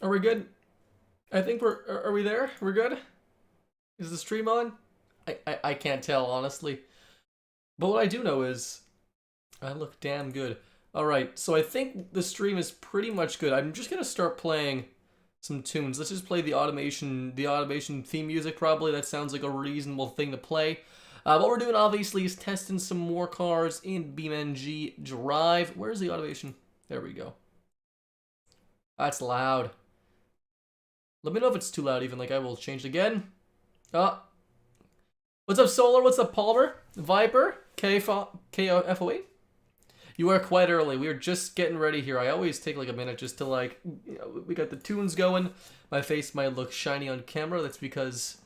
Are we good? I think we're. Are we there? We're good? Is the stream on? I can't tell, honestly. But what I do know is I look damn good. Alright, so I think the stream is pretty much good. I'm just gonna start playing some tunes. Let's just play the automation theme music probably. That sounds like a reasonable thing to play. What we're doing obviously is testing some more cars in BeamNG.Drive. Where's the automation? There we go. That's loud. Let me know if it's too loud even, like I will change it again. What's up Solar? What's up Palmer? Viper? KFOA? You are quite early. We are just getting ready here. I always take like a minute just to like, we got the tunes going. My face might look shiny on camera. That's because,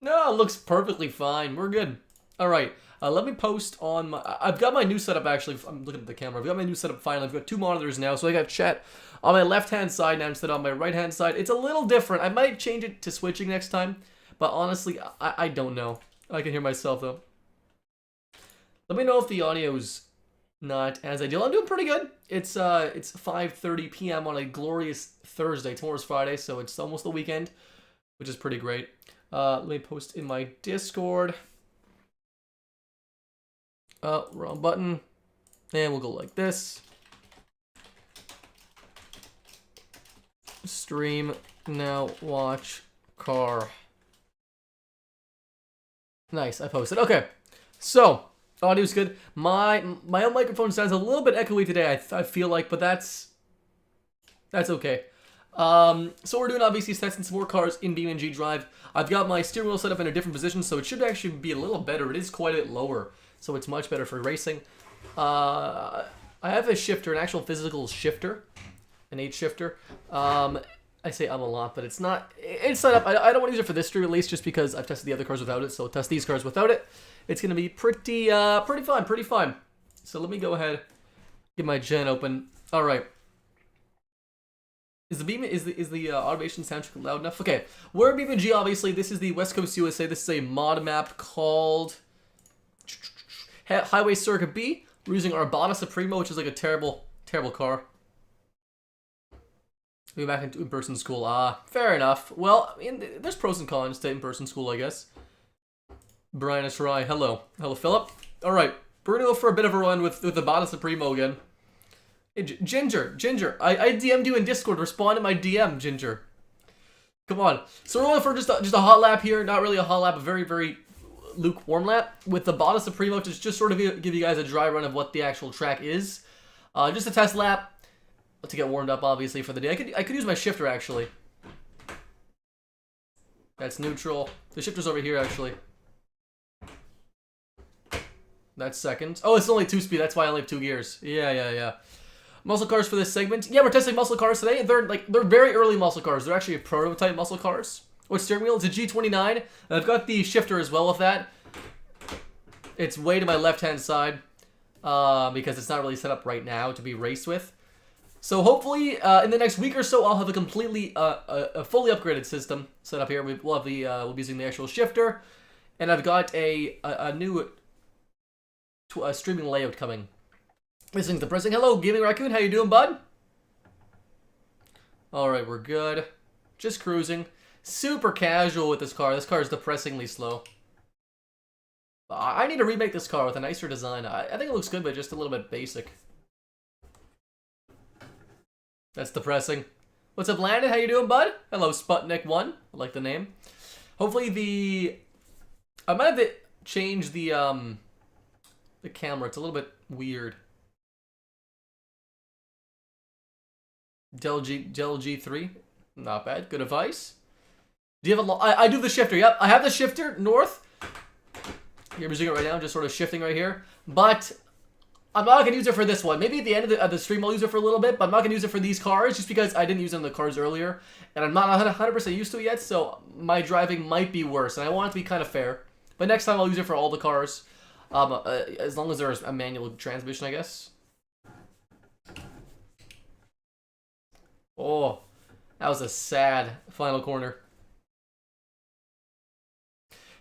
no, it looks perfectly fine. We're good. All right. Let me post on my, I've got my new setup actually. I'm looking at the camera. I've got my new setup finally. I've got two monitors now. So I got chat on my left-hand side now instead of on my right-hand side. It's a little different. I might change it to switching next time. But honestly, I don't know. I can hear myself though. Let me know if the audio's not as ideal. I'm doing pretty good. It's 5:30 p.m. on a glorious Thursday. Tomorrow's Friday, so it's almost the weekend, which is pretty great. Let me post in my Discord. Wrong button. And we'll go like this. Stream now, watch car. Nice, I posted. Okay, so audio's good. My own microphone sounds a little bit echoey today. I feel like, but that's okay. So we're doing obviously testing some more cars in BeamNG.Drive. I've got my steering wheel set up in a different position, so it should actually be a little better. It is quite a bit lower, so it's much better for racing. I have a shifter, an actual physical shifter, an 8 shifter. I say a lot, but it's not. It's set up. I don't want to use it for this stream at least, just because I've tested the other cars without it. So I'll test these cars without it. It's gonna be pretty fun. So let me go ahead, get my gen open. All right. Is the automation soundtrack loud enough? Okay, we're BeamNG. Obviously, this is the West Coast USA. This is a mod map called Highway Circuit B. We're using our Bada Supremo, which is like a terrible car. We're back into in-person school. Fair enough. Well, there's pros and cons to in-person school, I guess. Brian Ashrai, hello. Hello, Philip. All right, we're gonna go for a bit of a run with the Bada Supremo again. Hey, Ginger, I DM'd you in Discord. Respond to my DM, Ginger. Come on. So we're going for just a hot lap here. Not really a hot lap, a very lukewarm lap with the Bada Supremo to just sort of give you guys a dry run of what the actual track is. Just a test lap to get warmed up, obviously, for the day. I could use my shifter, actually. That's neutral. The shifter's over here, actually. That's second. Oh, it's only 2-speed. That's why I only have 2 gears. Yeah. Muscle cars for this segment. Yeah, we're testing muscle cars today. They're very early muscle cars. They're actually prototype muscle cars. What steering wheel? It's a G29. And I've got the shifter as well with that. It's way to my left-hand side because it's not really set up right now to be raced with. So hopefully in the next week or so, I'll have a completely, a fully upgraded system set up here. We'll be using the actual shifter, and I've got a new streaming layout coming. Listening to the pressing. Hello, Gaming Raccoon. How you doing, bud? All right, we're good. Just cruising. Super casual with this car. This car is depressingly slow. I need to remake this car with a nicer design. I think it looks good, but just a little bit basic. That's depressing. What's up, Landon? How you doing, bud? Hello, Sputnik1. I like the name. Hopefully I might have to change the camera. It's a little bit weird. Dell G3. Not bad. Good advice. Do you have a I do the shifter. Yep. I have the shifter north. You're using it right now. Just sort of shifting right here. But I'm not going to use it for this one. Maybe at the end of the stream I'll use it for a little bit, but I'm not going to use it for these cars just because I didn't use it on the cars earlier. And I'm not 100% used to it yet, so my driving might be worse. And I want it to be kind of fair. But next time I'll use it for all the cars. As long as there's a manual transmission, I guess. Oh, that was a sad final corner.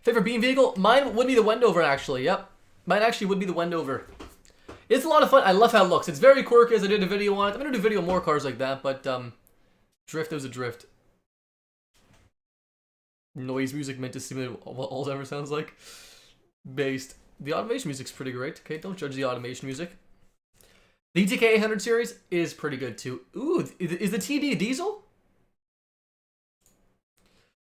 Favorite Beam vehicle? Mine would be the Wendover, actually. Yep. Mine actually would be the Wendover. It's a lot of fun. I love how it looks. It's very quirky, as I did a video on it. I'm going to do video on more cars like that, but Drift, there's a drift. Noise music meant to simulate what Alzheimer's sounds like. Based. The automation music's pretty great. Okay, don't judge the automation music. The ETK 800 series is pretty good too. Ooh, is the TD a diesel?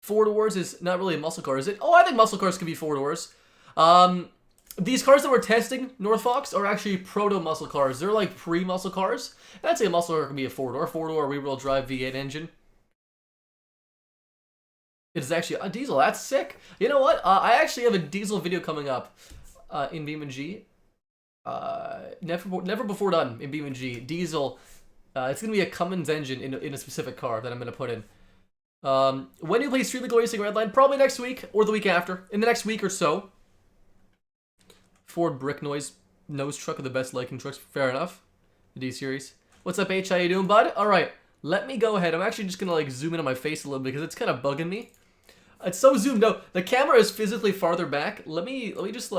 Four doors is not really a muscle car, is it? Oh, I think muscle cars can be four doors. These cars that we're testing, North Fox, are actually proto muscle cars. They're like pre-muscle cars. And I'd say a muscle car can be a four-door rear-wheel drive V8 engine. It's actually a diesel. That's sick. You know what? I actually have a diesel video coming up in BeamNG. Never before done in BeamNG. Diesel. It's going to be a Cummins engine in a specific car that I'm going to put in. When do you play Street Legal Racing Redline? Probably next week or the week after. In the next week or so. Ford Brick Noise nose truck of the best liking trucks. Fair enough. The D-Series. What's up, H? How you doing, bud? Alright. Let me go ahead. I'm actually just going to like zoom in on my face a little bit because it's kind of bugging me. It's so zoomed. No, the camera is physically farther back. Let me just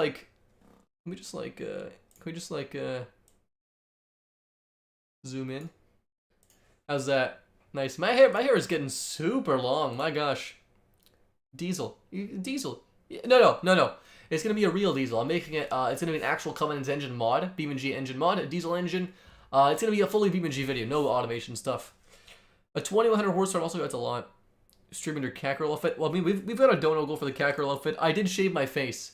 zoom in. How's that? Nice. My hair is getting super long. My gosh. Diesel. No. It's gonna be a real diesel. I'm making it. It's gonna be an actual Cummins engine mod, BeamNG engine mod, a diesel engine. It's gonna be a fully BeamNG video, no automation stuff. A 2100 horsepower. Also, that's a lot. Streaming your Cackerel outfit. Well, I mean, we've got a dono goal for the Cackerel outfit. I did shave my face,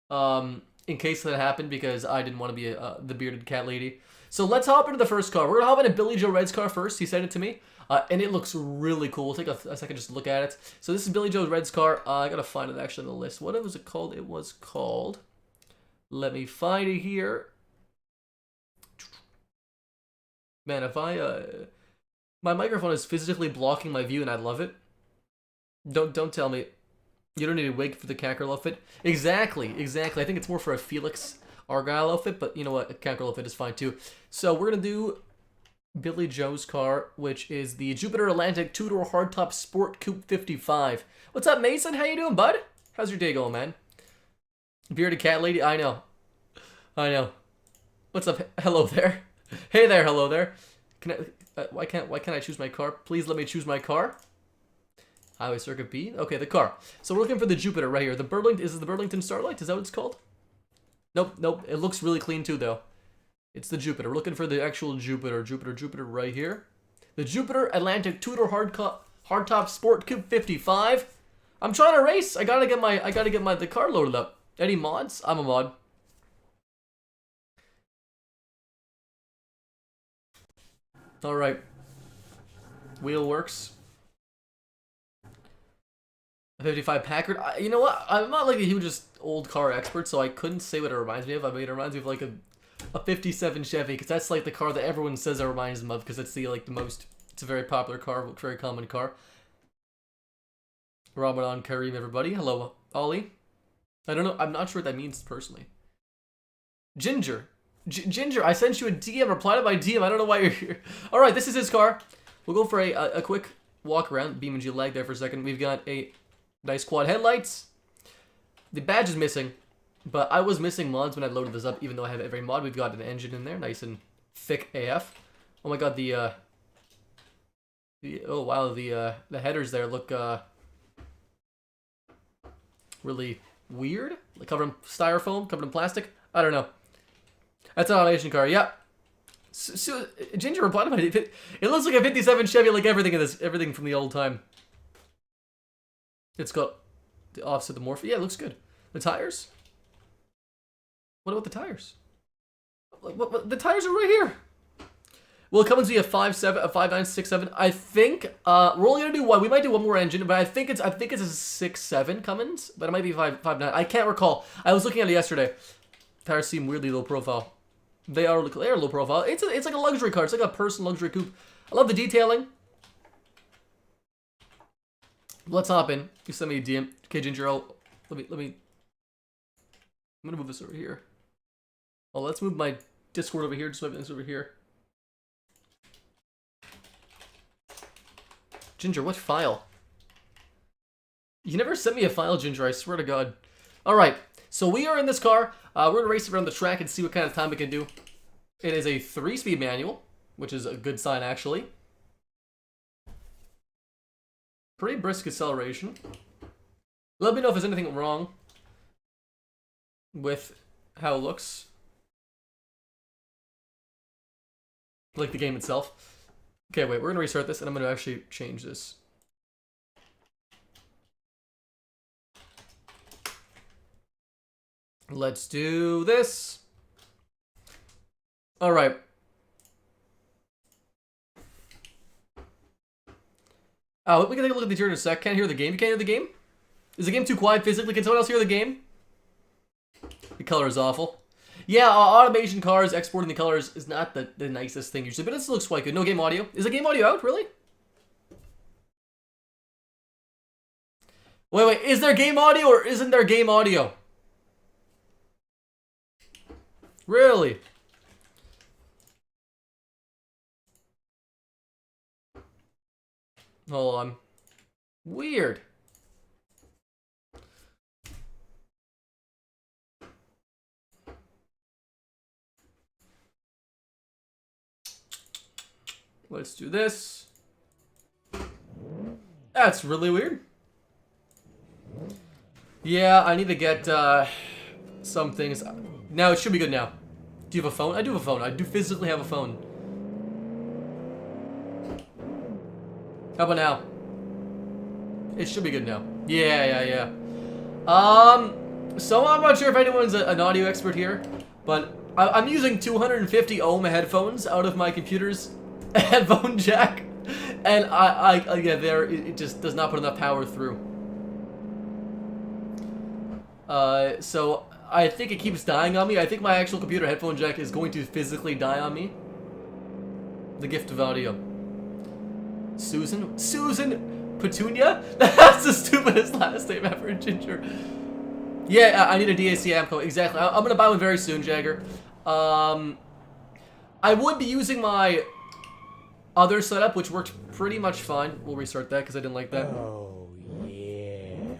in case that happened because I didn't want to be the bearded cat lady. So let's hop into the first car. We're gonna hop into Billy Joe Red's car first. He sent it to me, and it looks really cool. We'll take a second just to look at it. So this is Billy Joe Red's car. I gotta find it actually on the list. What was it called? It was called. Let me find it here. Man, if my microphone is physically blocking my view, and I love it. Don't tell me. You don't need a wig for the Cackerel outfit. Exactly. I think it's more for a Felix Argyle outfit, but you know what? A Cackerel outfit is fine too. So we're going to do Billy Joe's car, which is the Jupiter Atlantic 2-door hardtop Sport Coupe 55. What's up, Mason? How you doing, bud? How's your day going, man? Bearded cat lady? I know. What's up? Hello there. Hey there, hello there. Can I, why can't I choose my car? Please let me choose my car. Highway Circuit B. Okay, the car. So we're looking for the Jupiter right here. The Burlington, is it the Burlington Starlight? Is that what it's called? Nope. It looks really clean too, though. It's the Jupiter. We're looking for the actual Jupiter. Jupiter right here. The Jupiter Atlantic 2-door hardtop Sport Coupe 55. I'm trying to race. I gotta get the car loaded up. Any mods? I'm a mod. All right. Wheel works. A 55 Packard. You know what? I'm not like the hugest old car expert, so I couldn't say what it reminds me of. I mean, it reminds me of like a 57 Chevy, because that's like the car that everyone says it reminds them of, because it's the it's a very popular car, very common car. Ramadan Kareem, everybody. Hello, Ollie. I don't know. I'm not sure what that means personally. Ginger. Ginger, I sent you a DM. Reply to my DM. I don't know why you're here. All right, this is his car. We'll go for a quick walk around. BeamNG lag there for a second. We've got a nice quad headlights. The badge is missing, but I was missing mods when I loaded this up, even though I have every mod. We've got an engine in there, nice and thick AF. Oh my god, the headers there look really weird. Like covered in styrofoam, covered in plastic. I don't know. That's an automation car. Yeah. So, Ginger replied to my. It looks like a 57 Chevy, like everything from the old time. It's got the offset, the morph. Yeah, it looks good. The tires? What about the tires? What, the tires are right here. Well, it comes to be a 5.7, a 5.967. I think we're only gonna do one. We might do one more engine, but I think it's a 6.7 Cummins, but it might be 5.9. I can't recall. I was looking at it yesterday. Tires seem weirdly low profile. They are low profile. It's like a luxury car. It's like a personal luxury coupe. I love the detailing. Let's hop in. You send me a DM. Okay, Ginger, let me. I'm gonna move this over here. Oh, let's move my Discord over here. Just so everything's over here. Ginger, what file? You never sent me a file, Ginger. I swear to God. All right. So we are in this car. We're gonna race around the track and see what kind of time we can do. It is a 3-speed manual, which is a good sign actually. Pretty brisk acceleration. Let me know if there's anything wrong with how it looks. Like the game itself. Okay, wait, we're gonna restart this and I'm gonna actually change this. Let's do this. Alright. Oh, we can take a look at the here in a sec. Can't hear the game. You can't hear the game? Is the game too quiet physically? Can someone else hear the game? The color is awful. Yeah, automation cars, exporting the colors is not the nicest thing usually, but this looks quite good. No game audio. Is the game audio out, really? Wait, is there game audio or isn't there game audio? Really? Hold on. Weird. Let's do this. That's really weird. Yeah, I need to get some things. Now it should be good now. Do you have a phone? I do have a phone. I do physically have a phone. How about now? It should be good now. Yeah. So I'm not sure if anyone's an audio expert here, but I'm using 250 ohm headphones out of my computer's headphone jack, and it just does not put enough power through. So I think it keeps dying on me. I think my actual computer headphone jack is going to physically die on me. The gift of audio. Susan Petunia? That's the stupidest last name ever, Ginger. Yeah, I need a DAC amp code. Exactly. I'm gonna buy one very soon, Jagger. I would be using my other setup, which worked pretty much fine. We'll restart that because I didn't like that. Oh, yeah.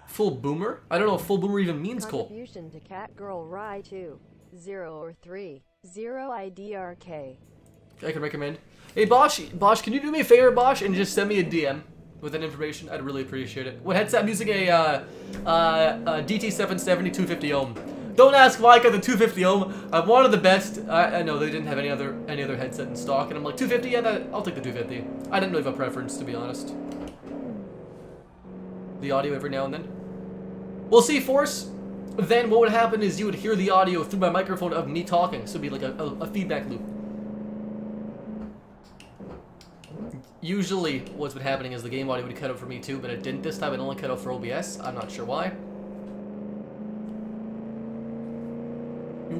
Full boomer? I don't know if full boomer even means Cole. Contribution to Catgirl Rye 2, 0 or 3, 0 IDRK. I can recommend. Hey, Bosch, can you do me a favor, Bosch, and just send me a DM with that information? I'd really appreciate it. What headset? I'm using a DT770 250 ohm. Don't ask why I got the 250 ohm. I wanted the best. I know they didn't have any other headset in stock, and I'm like 250. Yeah, I'll take the 250. I didn't really have a preference, to be honest. The audio every now and then. We'll see, Force. Then what would happen is you would hear the audio through my microphone of me talking, so it'd be like a feedback loop. Usually, what's been happening is the game audio would cut out for me too, but it didn't this time. It only cut out for OBS. I'm not sure why.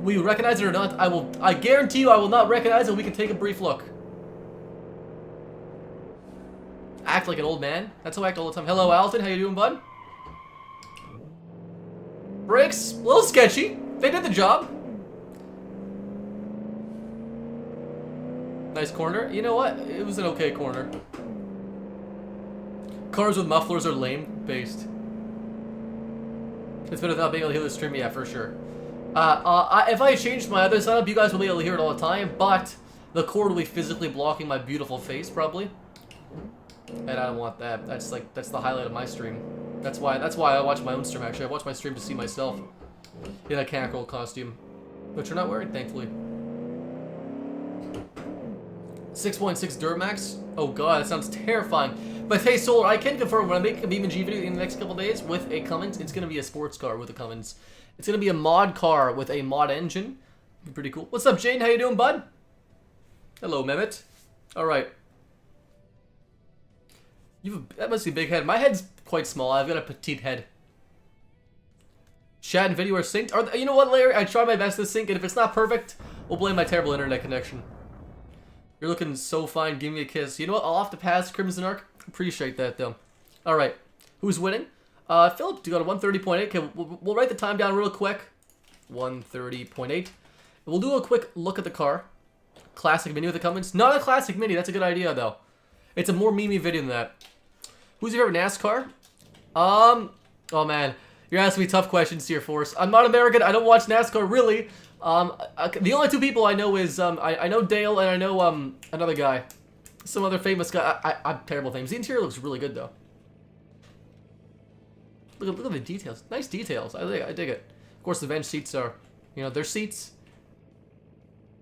Will you recognize it or not? I guarantee you I will not recognize it. We can take a brief look. Act like an old man. That's how I act all the time. Hello, Alton. How you doing, bud? Brakes. A little sketchy. They did the job. Nice corner. You know what? It was an okay corner. Cars with mufflers are lame based. It's better without being able to hear the stream. Yeah, for sure. If I changed my other setup, you guys will be able to hear it all the time, but the cord will be physically blocking my beautiful face, probably. And I don't want that. That's the highlight of my stream. That's why I watch my own stream, actually. I watch my stream to see myself in a Catgirl costume, which you're not wearing, thankfully. 6.6 Duramax? Oh god, that sounds terrifying. But hey, Solar, I can confirm when I make a BeamNG video in the next couple days with a Cummins, it's going to be a sports car with a Cummins. It's going to be a mod car with a mod engine. Be pretty cool. What's up, Jane? How you doing, bud? Hello, Mehmet. Alright. That must be a big head. My head's quite small. I've got a petite head. Chat and video are synced. You know what, Larry? I try my best to sync, and if it's not perfect, we'll blame my terrible internet connection. You're looking so fine. Give me a kiss. You know what? I'll have to pass Crimson Arc. Appreciate that, though. All right. Who's winning? Philip, you got a 130.8. Okay, we'll write the time down real quick. 130.8. We'll do a quick look at the car. Classic Mini with the Cummins. Not a Classic Mini. That's a good idea, though. It's a more memey video than that. Who's your favorite NASCAR? Oh, man. You're asking me tough questions here, Force. I'm not American. I don't watch NASCAR, really. The only two people I know is, I know Dale and I know, another guy. Some other famous guy. I'm terrible at names. The interior looks really good, though. Look at the details. Nice details. I dig it. Of course, the bench seats are, they're seats.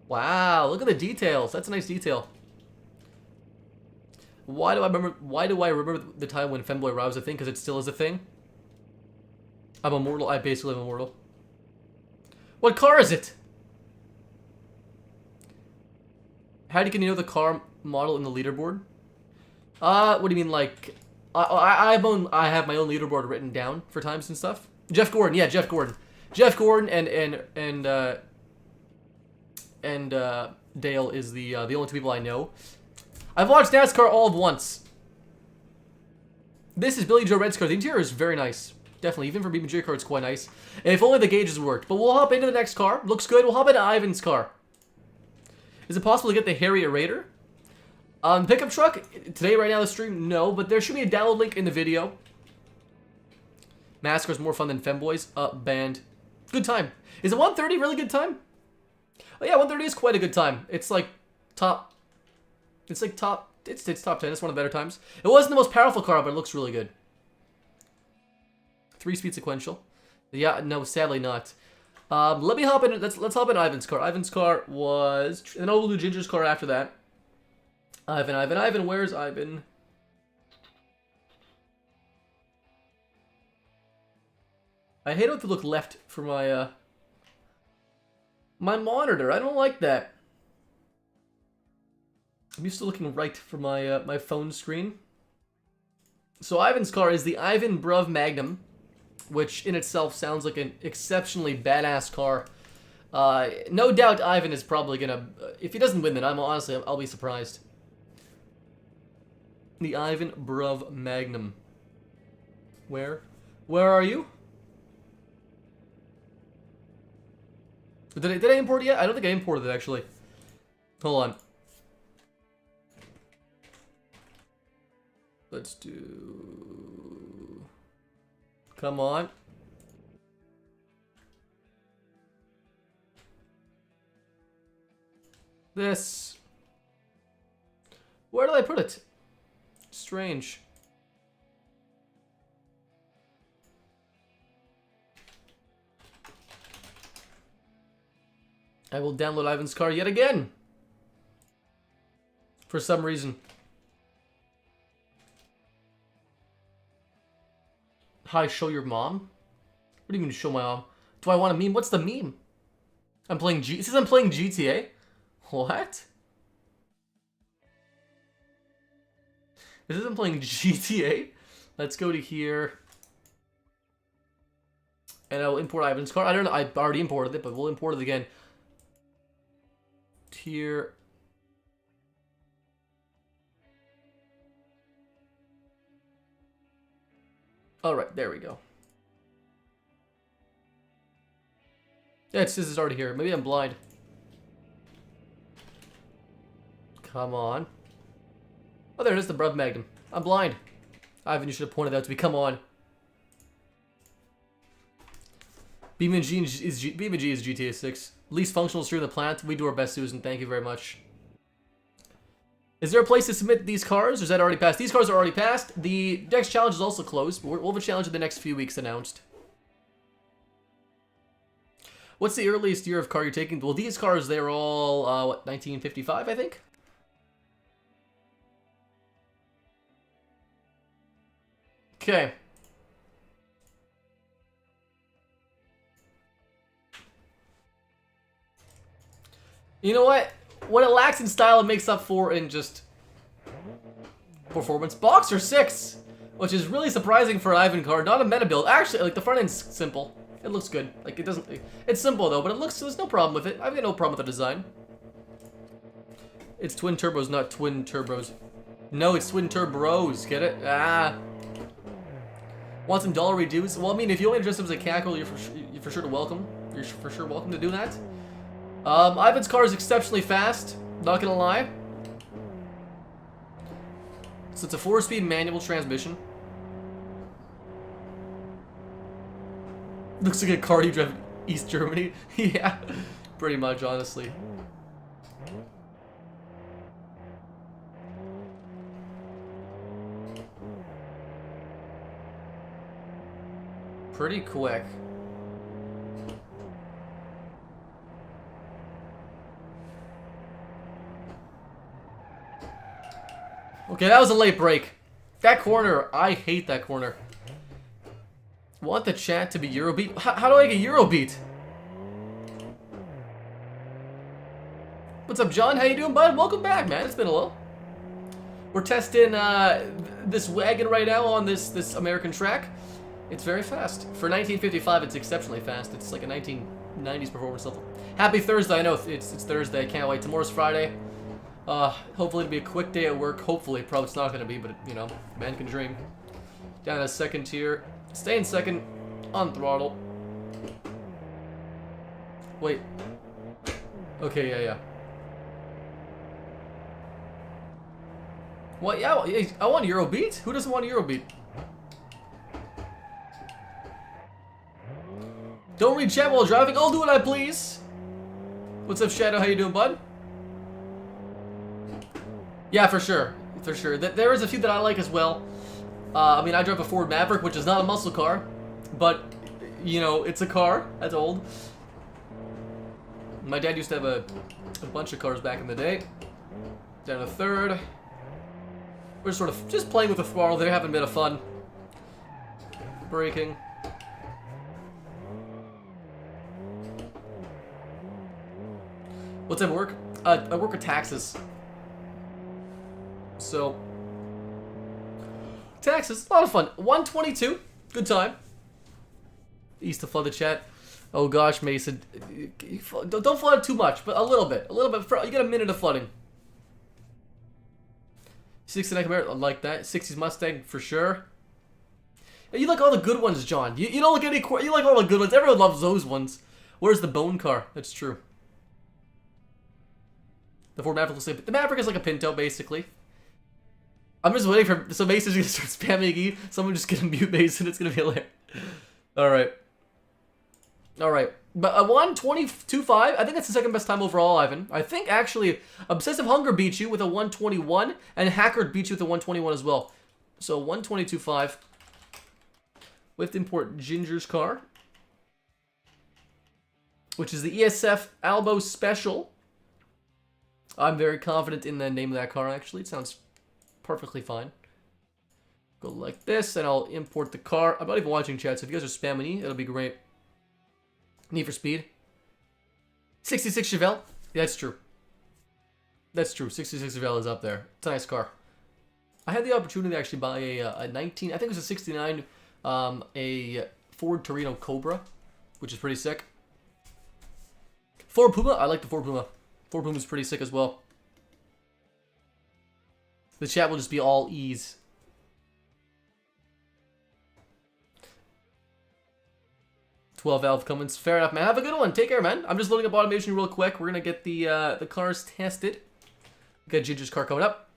Wow, look at the details. That's a nice detail. Why do I remember the time when Femboy Ride was a thing? Because it still is a thing. I'm immortal. I basically am immortal. What car is it? How can you know the car model in the leaderboard? What do you mean, like... I have my own leaderboard written down for times and stuff. Jeff Gordon, yeah, Jeff Gordon. Jeff Gordon and Dale is the only two people I know. I've watched NASCAR all of once. This is Billy Joe Red's car. The interior is very nice. Definitely, even for BeamNG car, it's quite nice. And if only the gauges worked. But we'll hop into the next car. Looks good. We'll hop into Ivan's car. Is it possible to get the Harrier Raider? Pickup truck, today, right now, the stream, no, but there should be a download link in the video. NASCAR's more fun than Femboys. Banned. Good time. Is it 130 really good time? Oh yeah, 130 is quite a good time. It's like top. It's like top. It's top 10. It's one of the better times. It wasn't the most powerful car, but it looks really good. 3-speed sequential. Yeah, no, sadly not. Let me hop in. Let's hop in Ivan's car. Ivan's car was, and then we'll do Ginger's car after that. Ivan, where's Ivan? I hate it to look left for my, my monitor. I don't like that. I'm used to looking right for my, my phone screen. So Ivan's car is the Ivan.Drive Magnum, which in itself sounds like an exceptionally badass car. No doubt Ivan is probably gonna, if he doesn't win then I'll be surprised. The Ivan.Drive Magnum. Where are you? Did I import it yet? I don't think I imported it actually. Hold on. Let's do... Come on. This. Where did I put it? Strange. I will download Ivan's car yet again. For some reason. Hi, show your mom? What do you mean show my mom? Do I want a meme? What's the meme? It says I'm playing GTA? What? This isn't playing GTA. Let's go to here. And I'll import Ivan's car. I don't know. I already imported it, but we'll import it again. Here. Alright, there we go. Yeah, it says it's already here. Maybe I'm blind. Come on. Oh, there it is, the Bruv Magnum. I'm blind. Ivan, you should have pointed that out to me. Come on. BeamNG is GTA 6. Least functional stream on the planet. We do our best, Susan. Thank you very much. Is there a place to submit these cars, or is that already passed? These cars are already passed. The next challenge is also closed. We'll have a challenge in the next few weeks announced. What's the earliest year of car you're taking? Well, these cars, they're all, what, 1955, I think? Okay. You know what? What it lacks in style, it makes up for in just performance. Boxer 6, which is really surprising for an Ivan car. Not a meta build. Actually, like, the front end's simple. It looks good. Like, it doesn't... It's simple, though, but it looks... There's no problem with it. I've got no problem with the design. It's twin turbos, not twin turbos. No, it's twin turbos. Get it? Ah. Want some dollar reduce? Well, I mean, if you only dress up as a cackle, you're for sure to welcome. You're for sure welcome to do that. Ivan's car is exceptionally fast. Not gonna lie. So it's a 4-speed manual transmission. Looks like a car you drive in East Germany. Yeah, pretty much, honestly. pretty quick. Okay, that was a late break. That corner, I hate that corner. Want the chat to be Eurobeat? How do I get Eurobeat? What's up, John? How you doing, bud? Welcome back, man. It's been a little. We're testing this wagon right now on this American track. It's very fast. For 1955, it's exceptionally fast. It's like a 1990s performance level. Happy Thursday. I know it's Thursday. I can't wait. Tomorrow's Friday. Hopefully it'll be a quick day at work. Hopefully. Probably it's not going to be, but, you know, man can dream. Down to second tier. Stay in second. On throttle. Wait. Okay, yeah. What? Yeah, I want Eurobeat. Who doesn't want Eurobeat? Don't read chat while driving. I'll do what I please. What's up, Shadow? How you doing, bud? Yeah, for sure. For sure. There is a few that I like as well. I mean, I drive a Ford Maverick, which is not a muscle car. But, you know, it's a car. That's old. My dad used to have a bunch of cars back in the day. Down to third. We're sort of just playing with the throttle. They're having a bit of fun. Braking. What's at work? I work at taxes. So, taxes, a lot of fun. 122, good time. Used to flood the chat. Oh gosh, Mason, don't flood it too much, but a little bit. You get a minute of flooding. 69 Camaro, I like that. 60s Mustang for sure. You like all the good ones, John. You don't like any. You like all the good ones. Everyone loves those ones. Where's the bone car? That's true. The Ford Maverick looks like the Maverick is like a Pinto, basically. I'm just waiting for so Mason's gonna start spamming E. Someone just gonna mute Mason. It's gonna be hilarious. All right. But a 122.5. I think that's the second best time overall, Ivan. I think actually Obsessive Hunger beat you with a 121, and Hackard beat you with a 121 as well. So 122.5. We have to import Ginger's car, which is the ESF Albo Special. I'm very confident in the name of that car, actually. It sounds perfectly fine. Go like this, and I'll import the car. I'm not even watching chat, so if you guys are spamming me, it'll be great. Need for Speed. 66 Chevelle. Yeah, that's true. That's true. 66 Chevelle is up there. It's a nice car. I had the opportunity to actually buy a 19, I think it was a 69, a Ford Torino Cobra, which is pretty sick. Ford Puma. I like the Ford Puma. Ford Puma is pretty sick as well. The chat will just be all ease. 12 valve Cummins. Fair enough, man. Have a good one. Take care, man. I'm just loading up automation real quick. We're gonna get the cars tested. Got Ginger's car coming up.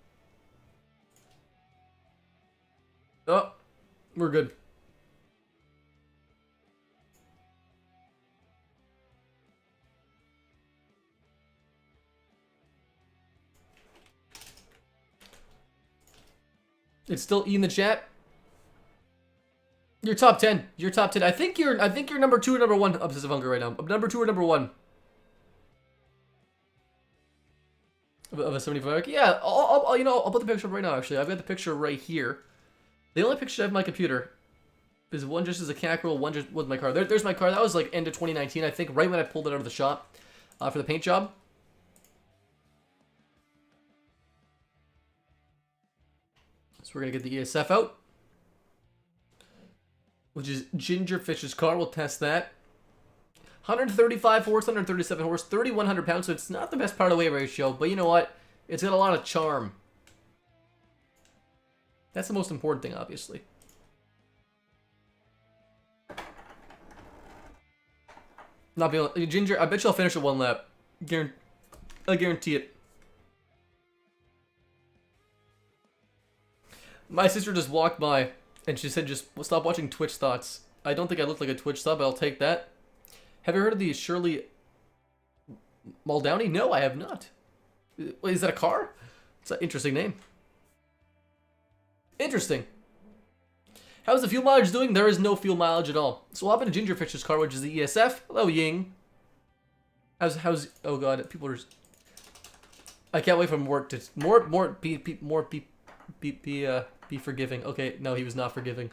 Oh, we're good. It's still E in the chat. You're top 10. You're top 10. I think you're number 2 or number 1 Obsessive Hunger right now. Number 2 or number 1 of a 75. Yeah, I'll put the picture up right now. Actually, I've got the picture right here. The only picture I have on my computer is one just as a cackerel, one just with my car. There's my car. That was like end of 2019, I think, right when I pulled it out of the shop for the paint job. So we're gonna get the ESF out, which is Ginger Fish's car. We'll test that. 135 horse, 137 horse, 3,100 pounds. So it's not the best part of weight ratio, but you know what? It's got a lot of charm. That's the most important thing, obviously. Not being Ginger. I bet you I'll finish at 1 lap. I guarantee it. My sister just walked by and she said, "Just stop watching Twitch Thoughts." I don't think I look like a Twitch sub, but I'll take that. Have you heard of the Shirley Muldowney? No, I have not. Wait, is that a car? It's an interesting name. Interesting. How's the fuel mileage doing? There is no fuel mileage at all. So what happened to Gingerfish's car, which is the ESF? Hello, Ying. How's oh god, people are. I can't wait for work to be forgiving. Okay, no, he was not forgiving.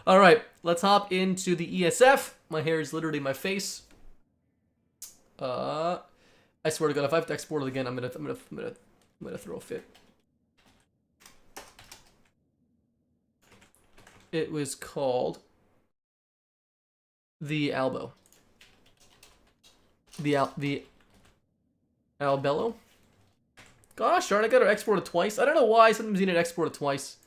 All right, let's hop into the ESF. My hair is literally my face. I swear to God, if I have to export it again, I'm gonna throw a fit. It was called the Albo. The Albello? Gosh darn, I gotta export it twice. I don't know why, sometimes you need to export it twice.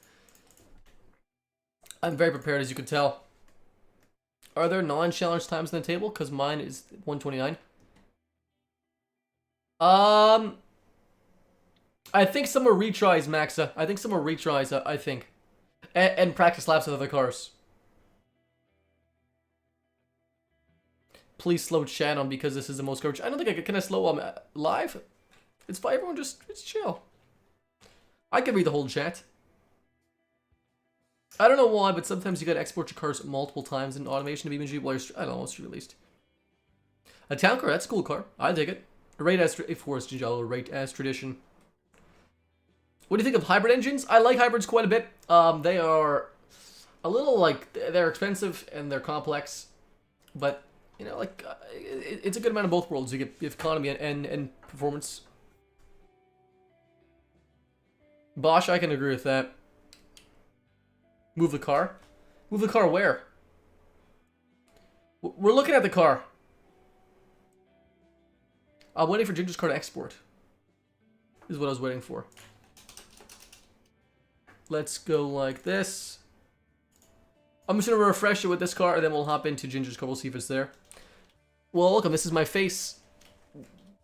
I'm very prepared, as you can tell. Are there non-challenge times on the table? Because mine is 129. I think some are retries, Maxa. I think some are retries, I think. And practice laps with other cars. Please slow chat on because this is the most coverage. I don't think I can. Can I slow live? It's fine. Everyone it's chill. I can read the whole chat. I don't know why, but sometimes you gotta export your cars multiple times in automation to BeamNG while you're, I don't know, it's released. A town car, that's a cool car. I dig it. Rate as forced Jinjalo, rate as tradition. What do you think of hybrid engines? I like hybrids quite a bit. They are a little like they're expensive and they're complex, but you know, like it's a good amount of both worlds. You get economy and performance. Bosch, I can agree with that. Move the car. Move the car where? We're looking at the car. I'm waiting for Ginger's car to export. Is what I was waiting for. Let's go like this. I'm just gonna refresh it with this car, and then we'll hop into Ginger's car. We'll see if it's there. Well, welcome. This is my face.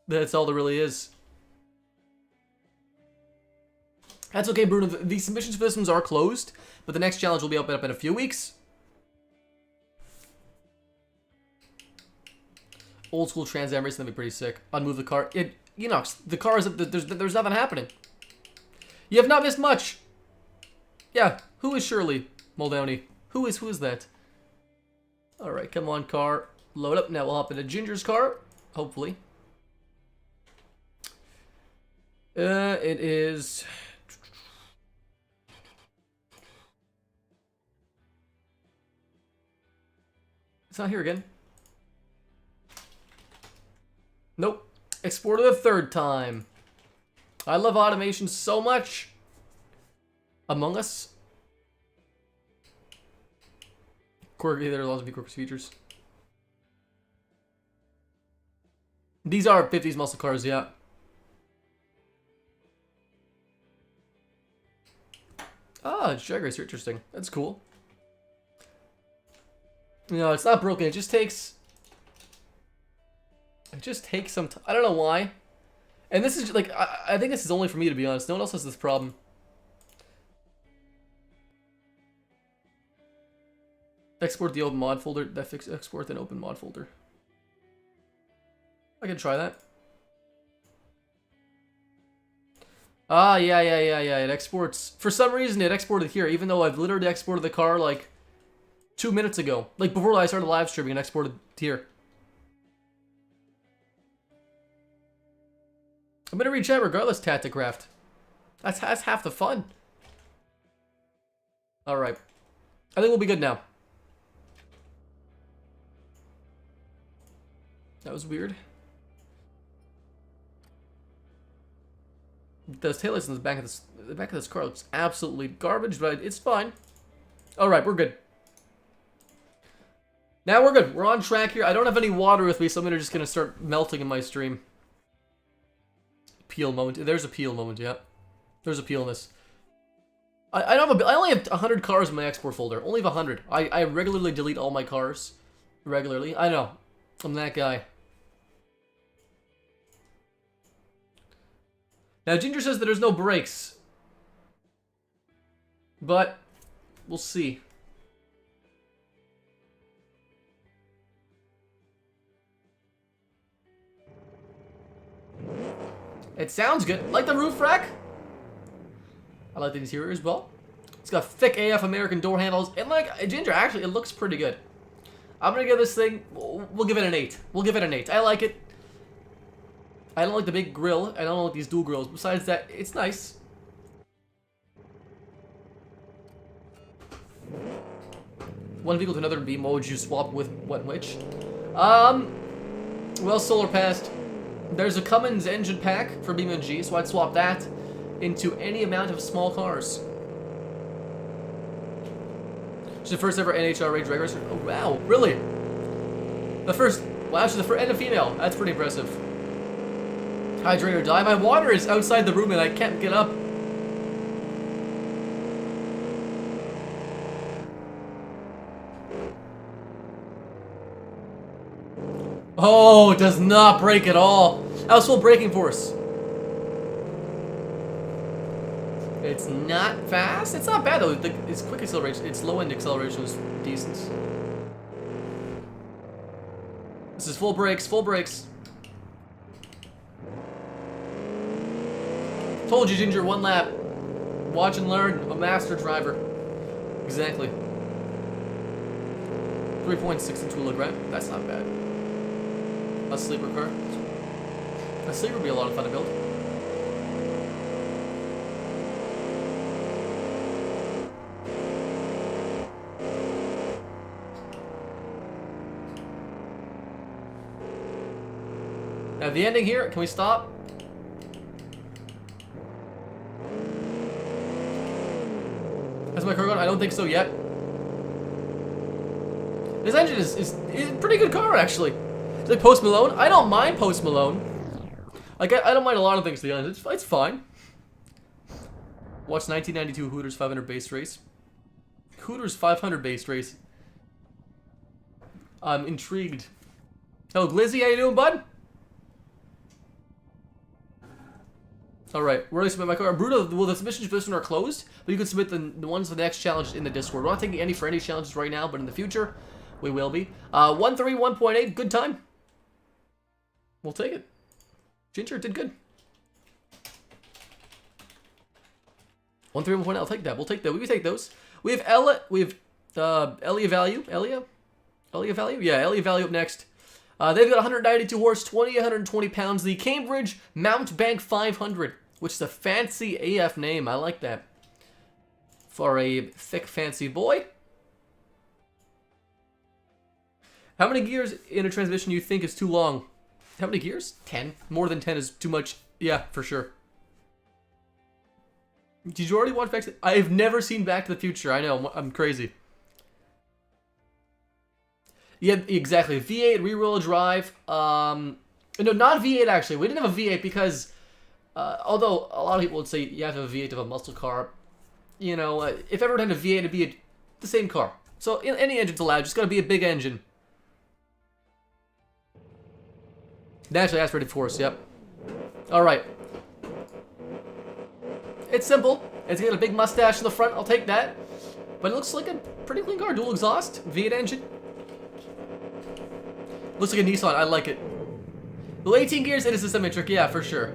That's all there really is. That's okay, Bruno. The submissions for this ones are closed, but the next challenge will be up in a few weeks. Old school Trans Am racing, that'd be pretty sick. Unmove the car. You know, the car is there's nothing happening. You have not missed much. Yeah, who is Shirley Muldowney? Who is that? All right, come on, car. Load up. Now we'll hop into Ginger's car, hopefully. It is. It's not here again. Nope. Exported a third time. I love automation so much. Among Us. Quirky, there are lots of quirky features. These are 50s muscle cars, yeah. Ah, it's drag racer, interesting. That's cool. No, it's not broken. It just takes some I don't know why. And this is like I think this is only for me, to be honest. No one else has this problem. Export the open mod folder. That fix export an open mod folder. I can try that. Ah, yeah. It exports. For some reason, it exported here, even though I've literally exported the car like 2 minutes ago. Like before I started live streaming and exported here. I'm gonna read chat regardless, Tacticraft. That's half the fun. Alright. I think we'll be good now. That was weird. Those taillights in the back of this car looks absolutely garbage, but it's fine. Alright, we're good. Now we're good. We're on track here. I don't have any water with me, so I'm just gonna start melting in my stream. Peel moment. There's a peel moment, yeah. There's a peel in this. I only have 100 cars in my export folder. Only have 100. I regularly delete all my cars. Regularly. I know. I'm that guy. Now, Ginger says that there's no brakes. But, we'll see. It sounds good. Like the roof rack? I like the interior as well. It's got thick AF American door handles, and like Ginger, actually, it looks pretty good. I'm gonna give this thing. We'll give it an 8. We'll give it an 8. I like it. I don't like the big grill. I don't like these dual grills. Besides that, it's nice. One vehicle to another Beam. What would you swap with what and which? Well, solar passed. There's a Cummins engine pack for BeamNG, so I'd swap that into any amount of small cars. She's the first ever NHRA drag racer. Oh wow, really? The first. Wow, she's the first and a female. That's pretty impressive. Hydrate or die. My water is outside the room and I can't get up. Oh, it does not brake at all. That was full braking force. It's not fast. It's not bad though. Its quick acceleration, its low end acceleration was decent. This is full brakes, full brakes. Told you, Ginger, 1 lap. Watch and learn. A master driver. Exactly. 3.6 into a load ramp. That's not bad. A sleeper car. A sleeper would be a lot of fun to build. Now the ending here, can we stop? Has my car gone? I don't think so yet. This engine is a pretty good car, actually. It's like Post Malone. I don't mind Post Malone. Like, I don't mind a lot of things, to be honest. It's fine. Watch 1992 Hooters 500 base race. Hooters 500 base race. I'm intrigued. Hello, Glizzy. How you doing, bud? Alright, we're going to submit my car. Bruto, well, the submissions for this one are closed, but you can submit the ones for the next challenge in the Discord. We're not taking any for any challenges right now, but in the future, we will be. 131.8, good time. We'll take it. Ginger did good. 131.8, I'll take that. We'll take that. We can take those. We have Elia Value. Elia Value? Yeah, Elia Value up next. They've got 192 horse, 120 pounds. The Cambridge Mountbank 500, which is a fancy AF name. I like that. For a thick, fancy boy. How many gears in a transmission do you think is too long? How many gears? 10. More than 10 is too much. Yeah, for sure. Did you already watch Back to... I've never seen Back to the Future. I know, I'm crazy. Yeah, exactly. V8 rear-wheel drive. No, not V8 actually. We didn't have a V8 because, although a lot of people would say you have to have a V8 of a muscle car, you know, if everyone had a V8, it'd be the same car. So any engine's allowed. Just gotta be a big engine. Naturally aspirated force. Yep. All right. It's simple. It's got a big mustache in the front. I'll take that. But it looks like a pretty clean car. Dual exhaust, V8 engine. Looks like a Nissan. I like it. Well, 18 gears, it is a symmetric. Yeah, for sure.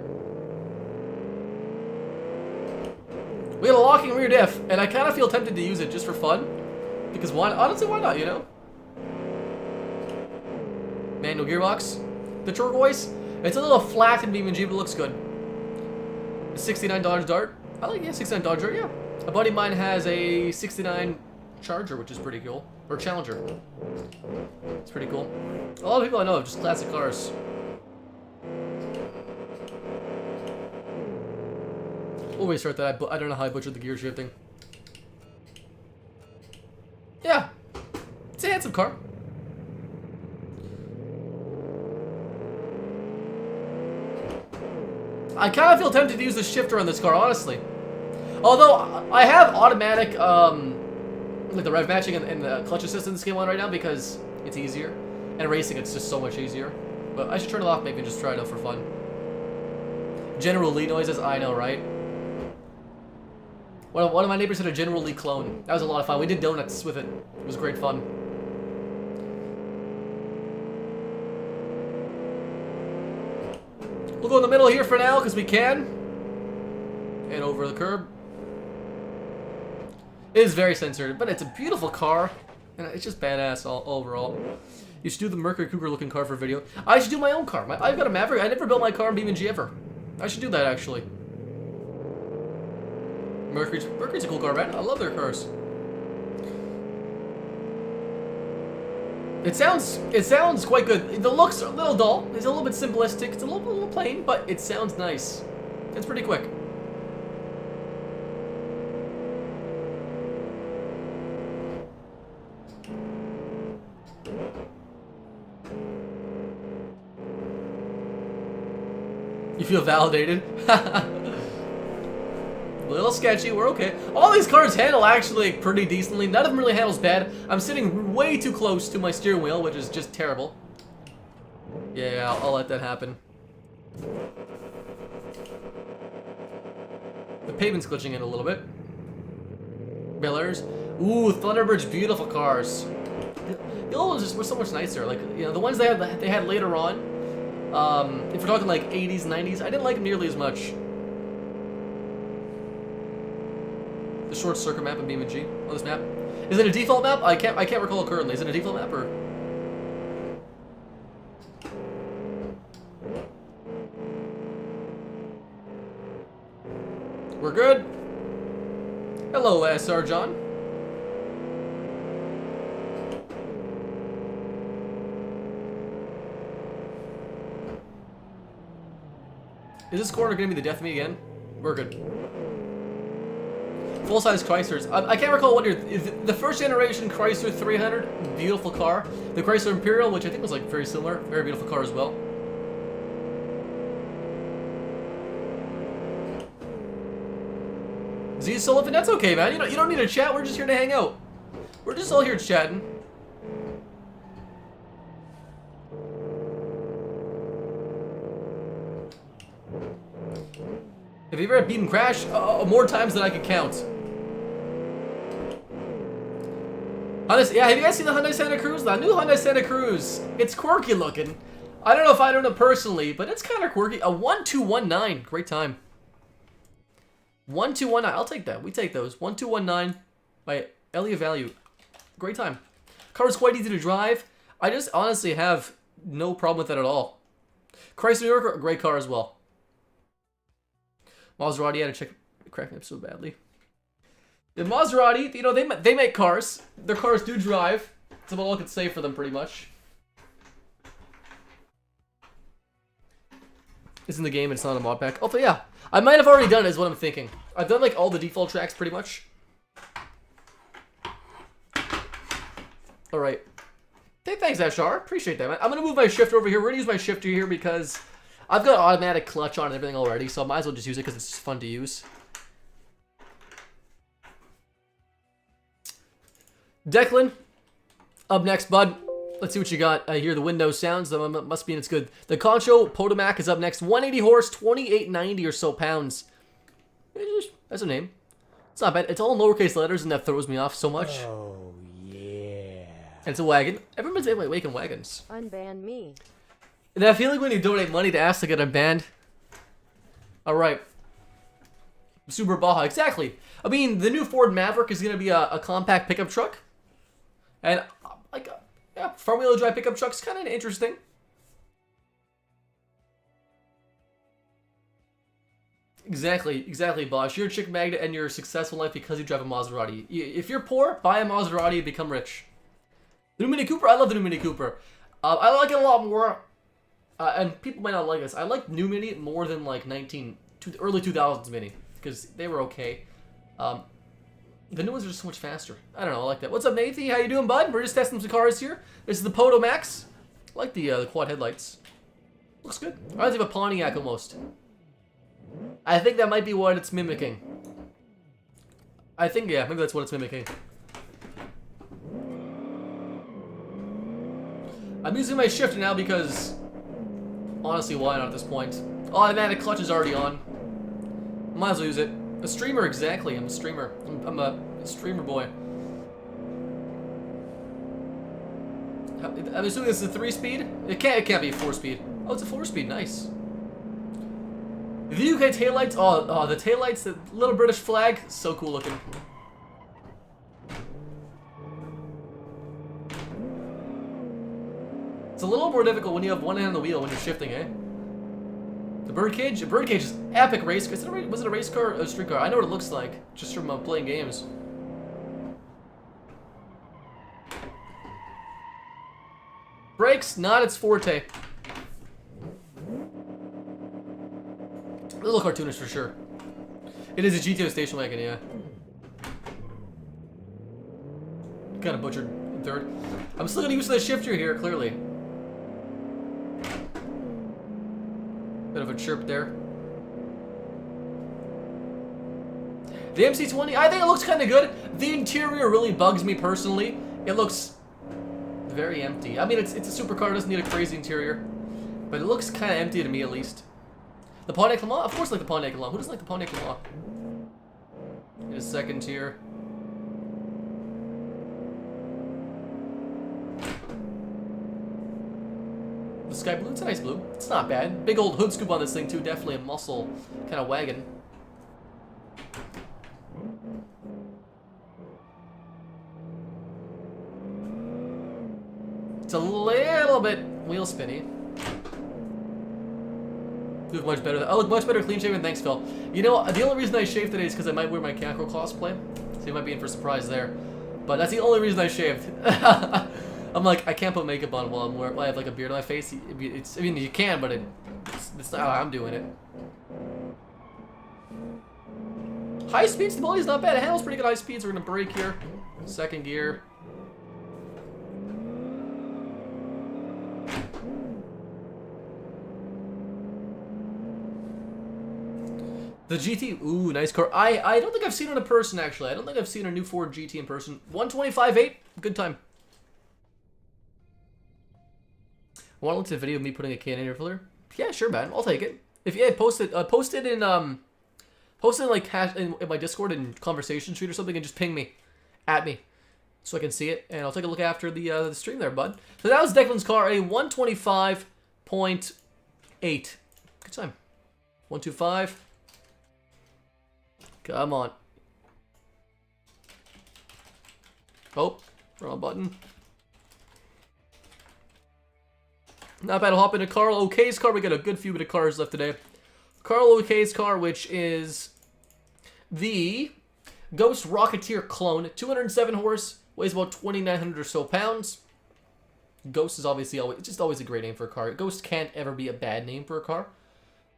We got a locking rear diff, and I kind of feel tempted to use it just for fun. Because honestly, why not, you know? Manual gearbox. The turquoise. It's a little flat in BeamNG, but it looks good. A $69 Dart. I like, yeah, $69 Dart, yeah. A buddy of mine has a 69 Charger, which is pretty cool. Or Challenger. It's pretty cool. A lot of people I know have just classic cars. We'll restart that. I don't know how I butchered the gear shifting. Yeah. It's a handsome car. I kind of feel tempted to use the shifter on this car, honestly. Although, I have automatic, like the rev matching and the clutch assist in this game on right now because it's easier. And racing, it's just so much easier. But I should turn it off maybe and just try it out for fun. General Lee noises, I know, right? One of my neighbors had a General Lee clone. That was a lot of fun. We did donuts with it. It was great fun. We'll go in the middle here for now because we can. And over the curb. It is very censored, but it's a beautiful car, and it's just badass all overall. You should do the Mercury Cougar looking car for video. I should do my own car. I've got a Maverick. I never built my car in BeamNG ever. I should do that actually. Mercury's a cool car, man. I love their cars. It sounds quite good. The looks are a little dull. It's a little bit simplistic. It's a little plain, but it sounds nice. It's pretty quick. You feel validated? A little sketchy, we're okay. All these cars handle actually pretty decently. None of them really handles bad. I'm sitting way too close to my steering wheel, which is just terrible. Yeah, I'll let that happen. The pavement's glitching in a little bit. Bel-Airs. Ooh, Thunderbird's beautiful cars. The old ones were so much nicer. Like, you know, the ones they had later on. If we're talking like 80s, 90s, I didn't like them nearly as much. The short circuit map of BeamNG on this map. Is it a default map? I can't recall currently. Is it a default map or? We're good. Hello, SR John. Is this corner gonna be the death of me again? We're good. Full-size Chryslers. I can't recall what year. The first generation Chrysler 300, beautiful car. The Chrysler Imperial, which I think was like very similar, very beautiful car as well. Z Sullivan, that's okay, man. You don't need to chat. We're just here to hang out. We're just all here chatting. Have you ever had Beam crash? More times than I can count. Yeah, have you guys seen the Hyundai Santa Cruz? The new Hyundai Santa Cruz. It's quirky looking. I don't know if I own it personally, but it's kind of quirky. A 1219. Great time. 1219. I'll take that. We take those. 1219 by Elia Value. Great time. Car is quite easy to drive. I just honestly have no problem with that at all. Chrysler New Yorker, great car as well. Maserati, I had to check crack me up so badly. The Maserati, you know, they make cars. Their cars do drive. That's about all I can say for them, pretty much. It's in the game, it's not a mod pack. Oh, but yeah. I might have already done it, is what I'm thinking. I've done, like, all the default tracks, pretty much. Alright. Hey, thanks, Ashar. Appreciate that, man. I'm gonna move my shifter over here. We're gonna use my shifter here because I've got automatic clutch on and everything already, so I might as well just use it because it's just fun to use. Declan, up next, bud. Let's see what you got. I hear the Windows sounds. That must mean it's good. The Concho Potomac is up next. 180 horse, 2890 or so pounds. That's a name. It's not bad. It's all in lowercase letters, and that throws me off so much. Oh, yeah. And it's a wagon. Everyone's making wagons. Unban me. And I feel like when you donate money to ask to get unbanned. Alright. Super Baja, exactly. I mean, the new Ford Maverick is going to be a compact pickup truck. And, like, yeah, front-wheel drive pickup truck's kind of interesting. Exactly, Bosch. You're a chick magnet and you're successful in life because you drive a Maserati. If you're poor, buy a Maserati and become rich. The new Mini Cooper, I love the new Mini Cooper. I like it a lot more. And people might not like this. I like new Mini more than like early 2000s Mini because they were okay. The new ones are just so much faster. I don't know, I like that. What's up, Nathan? How you doing, bud? We're just testing some cars here. This is the Proto Max. I like the quad headlights. Looks good. Reminds me of a Pontiac almost. I think that might be what it's mimicking. I think, yeah, maybe that's what it's mimicking. I'm using my shifter now because, honestly, why not at this point? Automatic clutch is already on. Might as well use it. A streamer, exactly. I'm a streamer. I'm a streamer boy. I'm assuming this is a 3-speed? It can't be a 4-speed. Oh, it's a 4-speed. Nice. The UK taillights. Oh, the taillights, the little British flag. So cool looking. It's a little more difficult when you have one hand on the wheel when you're shifting, eh? The birdcage? A birdcage is epic race car. Was it a race car or a street car? I know what it looks like, just from playing games. Brakes, not its forte. A little cartoonish for sure. It is a GTO station wagon, yeah. Kind of butchered in third. I'm still getting used to the shifter here, clearly. Bit of a chirp there. The MC20, I think it looks kind of good. The interior really bugs me personally. It looks very empty. I mean, it's a supercar, it doesn't need a crazy interior. But it looks kind of empty to me, at least. The Pontiac Le Mans? Of course I like the Pontiac Le Mans. Who doesn't like the Pontiac Le Mans? In a second here. The sky blue, it's a nice blue. It's not bad. Big old hood scoop on this thing too. Definitely a muscle kind of wagon. It's a little bit wheel spinny. Look much better. I look much better clean shaven. Thanks, Phil. You know, the only reason I shaved today is because I might wear my Cancro cosplay. So you might be in for a surprise there. But that's the only reason I shaved. I'm like, I can't put makeup on while I have like a beard on my face. I mean, you can, but it's not how I'm doing it. High speed stability is not bad. It handles pretty good high speeds. We're gonna brake here. Second gear. The GT, ooh, nice car. I don't think I've seen it in person, actually. I don't think I've seen a new Ford GT in person. 125.8, good time. Want to look at the video of me putting a can in your filler? Yeah, sure, man. I'll take it. If yeah, post it in like in my Discord in conversation street or something, and just ping me, at me, so I can see it, and I'll take a look after the stream there, bud. So that was Declan's car, a 125.8. Good time. 125. Come on. Oh, wrong button. Not bad. I'll hop into Carl O'K's car. We got a good few bit of cars left today. Carl O'K's car, which is the Ghost Rocketeer clone. 207 horse, weighs about 2,900 or so pounds. Ghost is obviously always a great name for a car. Ghost can't ever be a bad name for a car.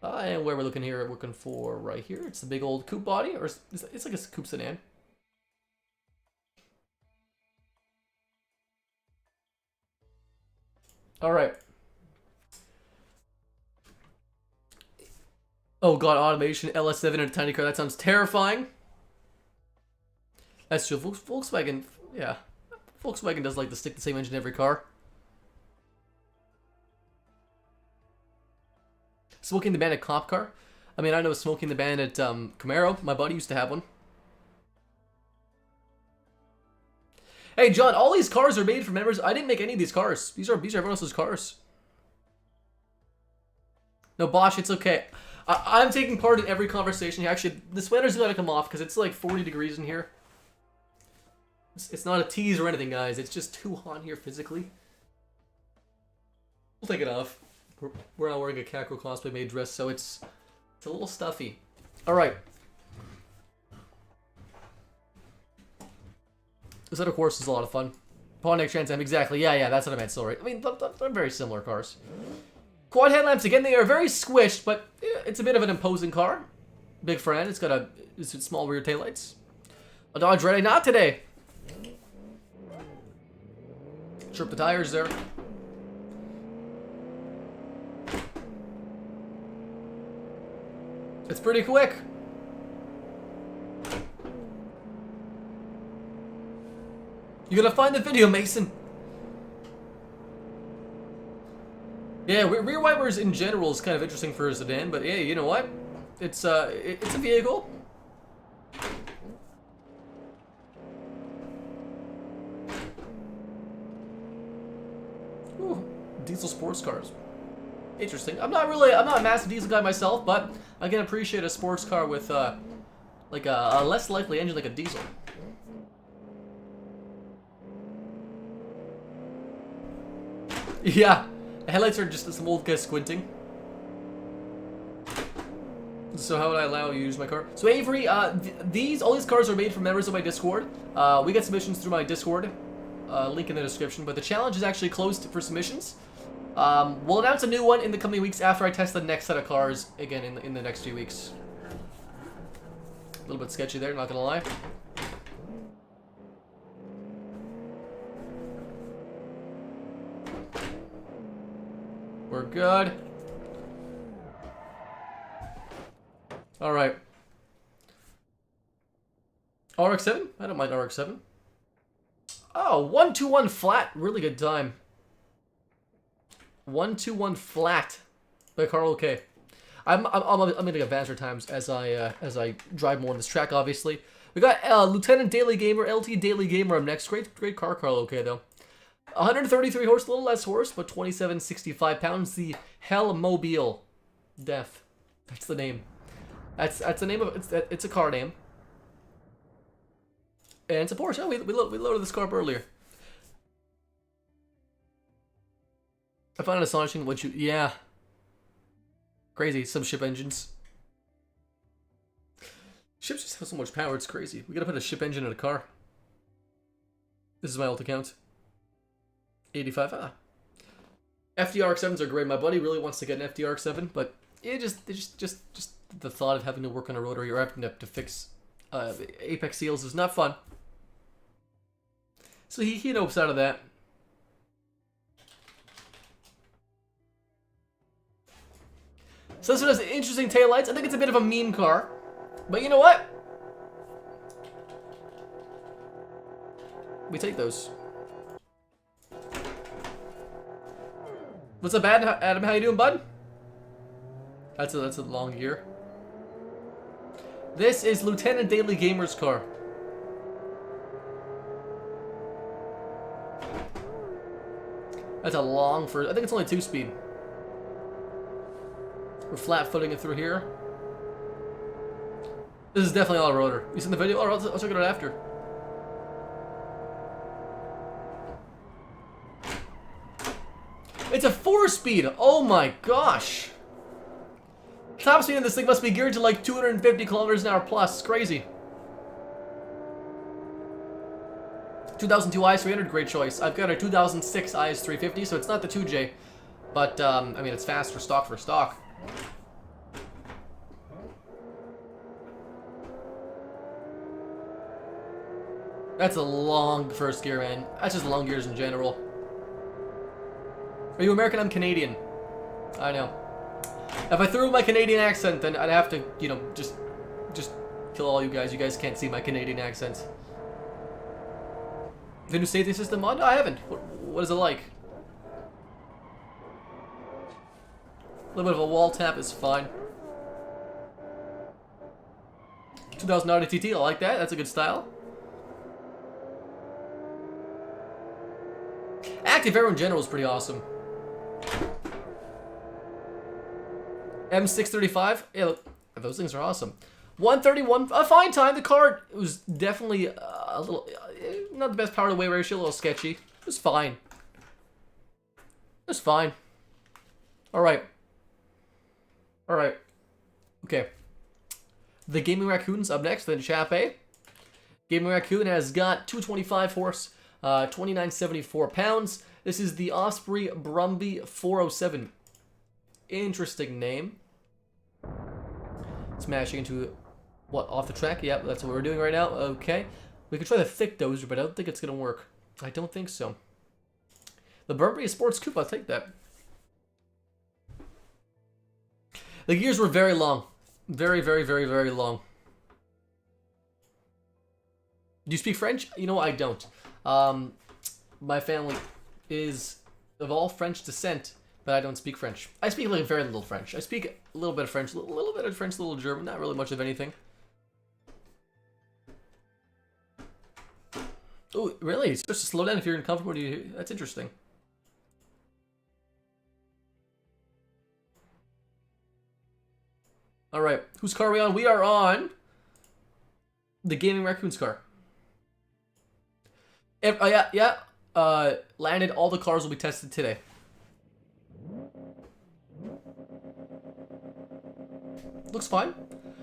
And where we're looking here, we're looking for right here. It's the big old coupe body, or it's like a coupe sedan. All right. Oh god, automation, LS7 in a tiny car. That sounds terrifying. That's true. Volkswagen, yeah. Volkswagen does like to stick the same engine in every car. Smoking the Bandit cop car. I mean, I know Smoking the Bandit Camaro. My buddy used to have one. Hey, John, all these cars are made for members. I didn't make any of these cars. These are everyone else's cars. No, Bosch, it's okay. I'm taking part in every conversation here. Actually, the sweater's got to come off because it's like 40 degrees in here. It's not a tease or anything, guys. It's just too hot here physically. We'll take it off. We're not wearing a Caco cosplay made dress, so it's a little stuffy. All right. This other course is a lot of fun. Pontiac Trans Am, exactly. Yeah, that's what I meant. Sorry. I mean, they're very similar cars. Quad headlamps, again, they are very squished, but it's a bit of an imposing car. Big friend. It's got small rear taillights. A Dodge Red, not today. Chirp the tires there. It's pretty quick. You gotta find the video, Mason. Yeah, rear wipers in general is kind of interesting for a sedan, but yeah, you know what? It's a vehicle. Ooh, diesel sports cars. Interesting. I'm not a massive diesel guy myself, but I can appreciate a sports car with like a less likely engine like a diesel. Yeah, The headlights are just some old guy squinting. So how would I allow you to use my car? So Avery, all these cars are made from members of my Discord. We get submissions through my Discord. Link in the description. But the challenge is actually closed for submissions. We'll announce a new one in the coming weeks after I test the next set of cars again in the next few weeks. A little bit sketchy there, not gonna lie. We're good. Alright. RX-7? I don't mind RX-7. Oh, 121 flat. Really good time. 121 flat by Carl K. I'm gonna get faster times as I drive more on this track. Obviously, we got Lieutenant Daily Gamer, LT Daily Gamer up next. Great car, Carl OK though. 133 horse, a little less horse, but 2765 pounds. The Hell Mobile, Death. That's the name. That's the name of it. It's a car name. And it's a Porsche. Oh, we loaded this car up earlier. I find it astonishing what you... Yeah. Crazy. Some ship engines. Ships just have so much power. It's crazy. We gotta put a ship engine in a car. This is my alt account. 85. Ah. FDRX7s are great. My buddy really wants to get an FDRX7, but it just the thought of having to work on a rotary or having to fix apex seals is not fun. So he hopes out of that. So this one has interesting taillights. I think it's a bit of a meme car. But you know what? We take those. What's up, Adam? How you doing, bud? That's a long gear. This is Lieutenant Daily Gamer's car. That's a long first. I think it's only 2-speed. We're flat footing it through here. This is definitely all rotor. You seen the video? Oh, I'll check it out after. It's a 4-speed. Oh my gosh. Top speed in this thing must be geared to like 250 kilometers an hour plus. Crazy. 2002 IS300, great choice. I've got a 2006 IS350, so it's not the 2J, but I mean it's fast for stock. That's a long first gear, man. That's just long gears in general. Are you American? I'm Canadian. I know. If I threw my Canadian accent, then I'd have to, you know, just kill all you guys. You guys can't see my Canadian accent. The new safety system mod? No, I haven't. What is it like? A little bit of a wall tap is fine. 2000 Audi TT, I like that. That's a good style. Active Aero in general is pretty awesome. M635, yeah, look, those things are awesome. 131, a fine time. The car was definitely a little, not the best power to weight ratio, a little sketchy. It was fine. It was fine. Alright. Alright. Okay. The Gaming Raccoon's up next, then Chape. Gaming Raccoon has got 225 horse, 2974 pounds. This is the Osprey Brumby 407. Interesting name. Smashing into what, off the track? Yep, that's what we're doing right now. Okay. We could try the thick dozer, but I don't think it's gonna work. I don't think so. The Burberry Sports Coupe, I'll take that. The gears were very long. Very long. Do you speak French? You know, I don't. My family is of all French descent, but I don't speak French. I speak like very little French. I speak a little bit of French, a little bit of French, a little German, not really much of anything. Oh, really? You're supposed to slow down if you're uncomfortable? That's interesting. Alright, whose car are we on? We are on the Gaming Raccoon's car. Yeah. Landed. All the cars will be tested today. Looks fine.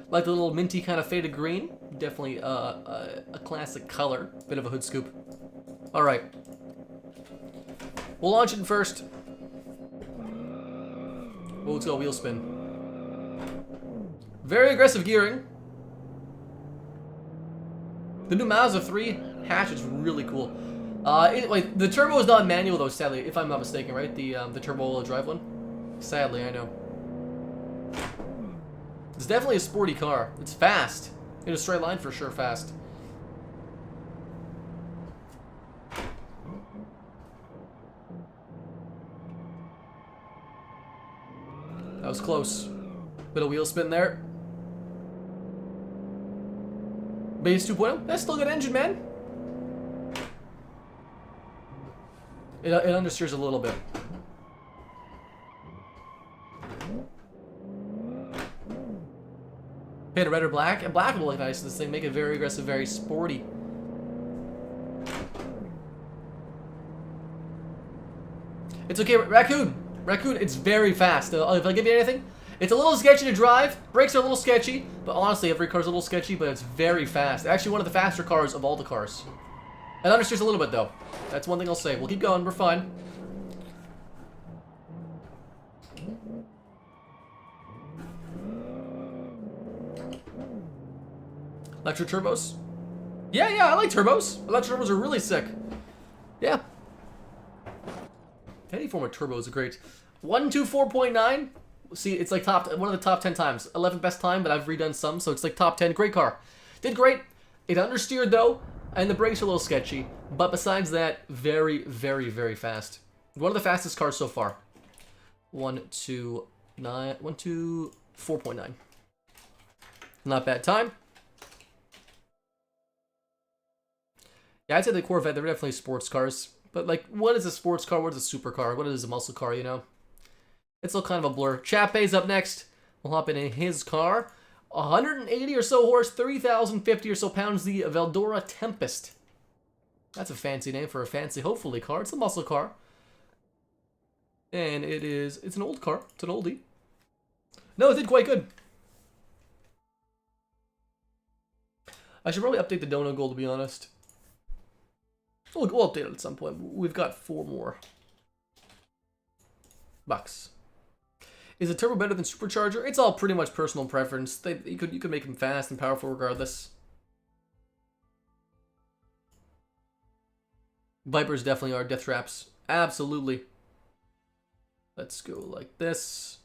Like the little minty kind of faded green. Definitely a classic color. Bit of a hood scoop. All right. We'll launch it first. Well, let's go wheel spin. Very aggressive gearing. The new Mazda 3 hatch is really cool. Wait, the turbo is not manual though, sadly, if I'm not mistaken, right? The turbo drive one. Sadly, I know. It's definitely a sporty car. It's fast. In a straight line, for sure, fast. That was close. Bit of wheel spin there. Base 2.0. That's still a good engine, man. It understeers a little bit. Paint a red or black. And black will look nice in this thing. Make it very aggressive, very sporty. It's okay, Raccoon. Raccoon, it's very fast. If I give you anything, it's a little sketchy to drive. Brakes are a little sketchy, but honestly, every car's a little sketchy, but it's very fast. Actually, one of the faster cars of all the cars. It understeers a little bit, though. That's one thing I'll say. We'll keep going. We're fine. Electric turbos? Yeah, I like turbos. Electric turbos are really sick. Yeah. Any form of turbo is great. 124.9. See, it's like one of the top 10 times. 11th best time, but I've redone some, so it's like top 10. Great car. Did great. It understeered though, and the brakes are a little sketchy. But besides that, very, very, very fast. One of the fastest cars so far. 124.9. Not bad time. Yeah, I'd say the Corvette, they're definitely sports cars. But, like, what is a sports car? What is a supercar? What is a muscle car, you know? It's all kind of a blur. Chape's up next. We'll hop in his car. 180 or so horse, 3,050 or so pounds, the Veldora Tempest. That's a fancy name for a fancy, hopefully, car. It's a muscle car. And it's an old car. It's an oldie. No, it did quite good. I should probably update the Dono goal, to be honest. We'll update it at some point. We've got 4 more bucks. Is a turbo better than supercharger? It's all pretty much personal preference. You could make them fast and powerful regardless. Vipers definitely are death traps. Absolutely. Let's go like this.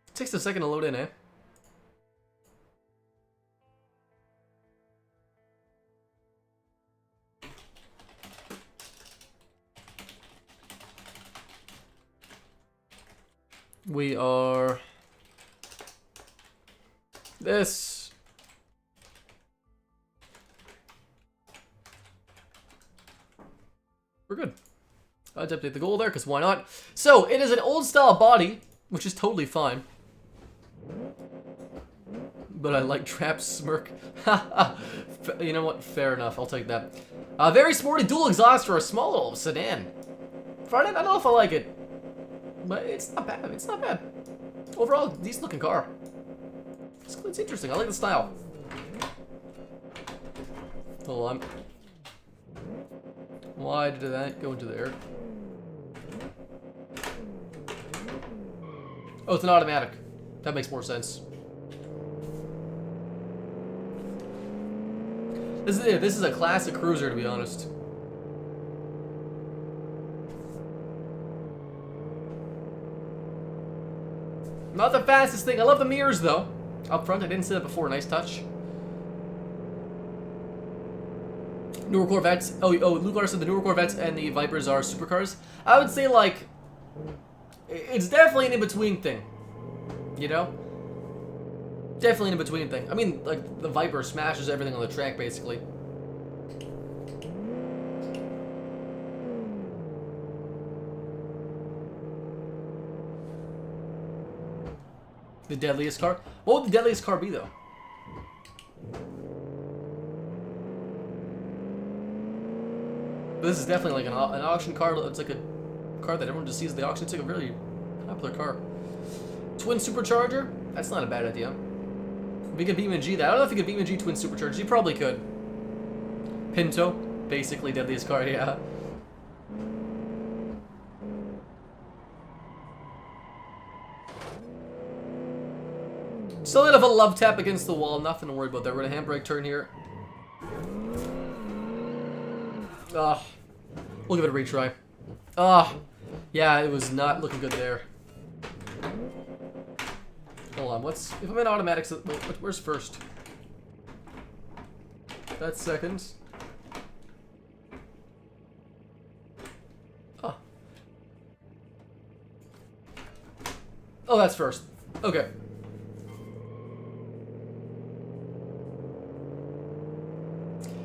It takes a second to load in, eh? We are this. We're good. I'll update the goal there, because why not? So, it is an old style body, which is totally fine. But I like Trap's smirk. You know what? Fair enough. I'll take that. Very sporty dual exhaust for a small little sedan. I don't know if I like it. But it's not bad. It's not bad. Overall, decent looking car. It's interesting. I like the style. Hold on. Why did that go into there? Oh, it's an automatic. That makes more sense. This is a classic cruiser, to be honest. Not the fastest thing. I love the mirrors, though. Up front, I didn't see that before. Nice touch. Newer Corvettes. Oh, Lugar said the newer Corvettes and the Vipers are supercars. I would say, like, it's definitely an in-between thing. You know? Definitely an in-between thing. I mean, like, the Viper smashes everything on the track, basically. The deadliest car? What would the deadliest car be, though? This is definitely like an auction car. It's like a car that everyone just sees at the auction. It's like a really Popular car. Twin supercharger? That's not a bad idea. We could BeamNG that. I don't know if you could BeamNG twin superchargers. You probably could. Pinto. Basically deadliest car, yeah. Still a bit of a love tap against the wall. Nothing to worry about there. We're gonna handbrake turn here. Ugh. We'll give it a retry. Ugh. Yeah, it was not looking good there. Hold on, what's... If I'm in automatics, where's first? That's second. Oh. Oh, that's first. Okay.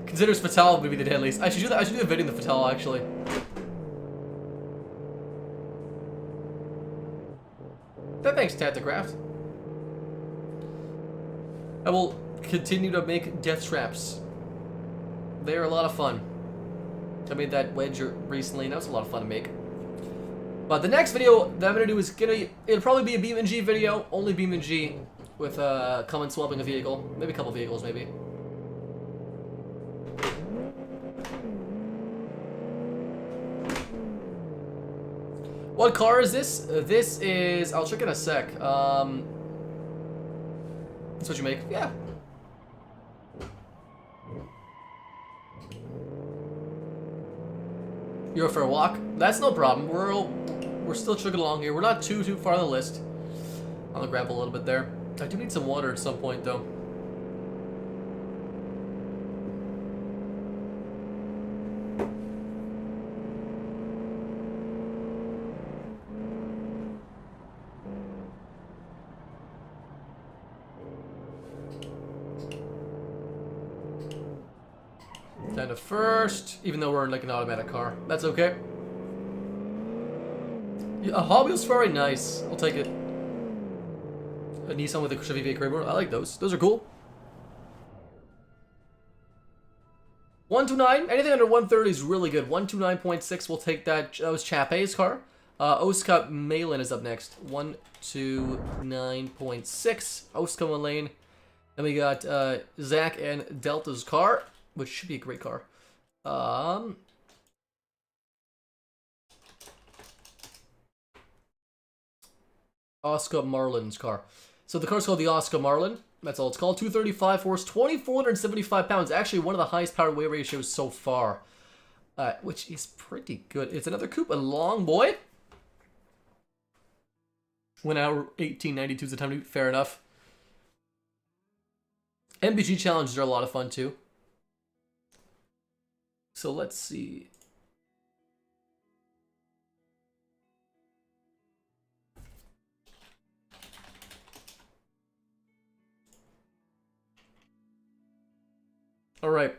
Considers Fatale would be the deadliest. I should do that. I should do a video in the Fatale, actually. Thanks, Tatograph. I will continue to make death traps. They are a lot of fun. I made that wedge recently, and that was a lot of fun to make. But the next video that I'm gonna do is it'll probably be a BeamNG video, only BeamNG, with come and swapping a vehicle, maybe a couple vehicles, maybe. What car is this? This is... I'll check in a sec. That's what you make? Yeah. You're for a walk? That's no problem. We're still chugging along here. We're not too far on the list. I'm gonna grab a little bit there. I do need some water at some point, though. Down to first, even though we're in like an automatic car. That's okay. Yeah, a Hot Wheels very nice. I'll take it. A Nissan with a Chevy V8 Kramer. I like those. Those are cool. 129. Anything under 130 is really good. 129.6. We'll take that. That was Chape's car. Oscar Malin is up next. 129.6. Oscar Malin. Then we got Zach and Delta's car, which should be a great car. Oscar Marlin's car. So the car's called the Oscar Marlin. That's all it's called. 235 horse, 2,475 pounds. Actually, one of the highest power weight ratios so far, which is pretty good. It's another coupe, a long boy. 1 hour 1892 is the time to fair enough. MBG challenges are a lot of fun too. So let's see. All right.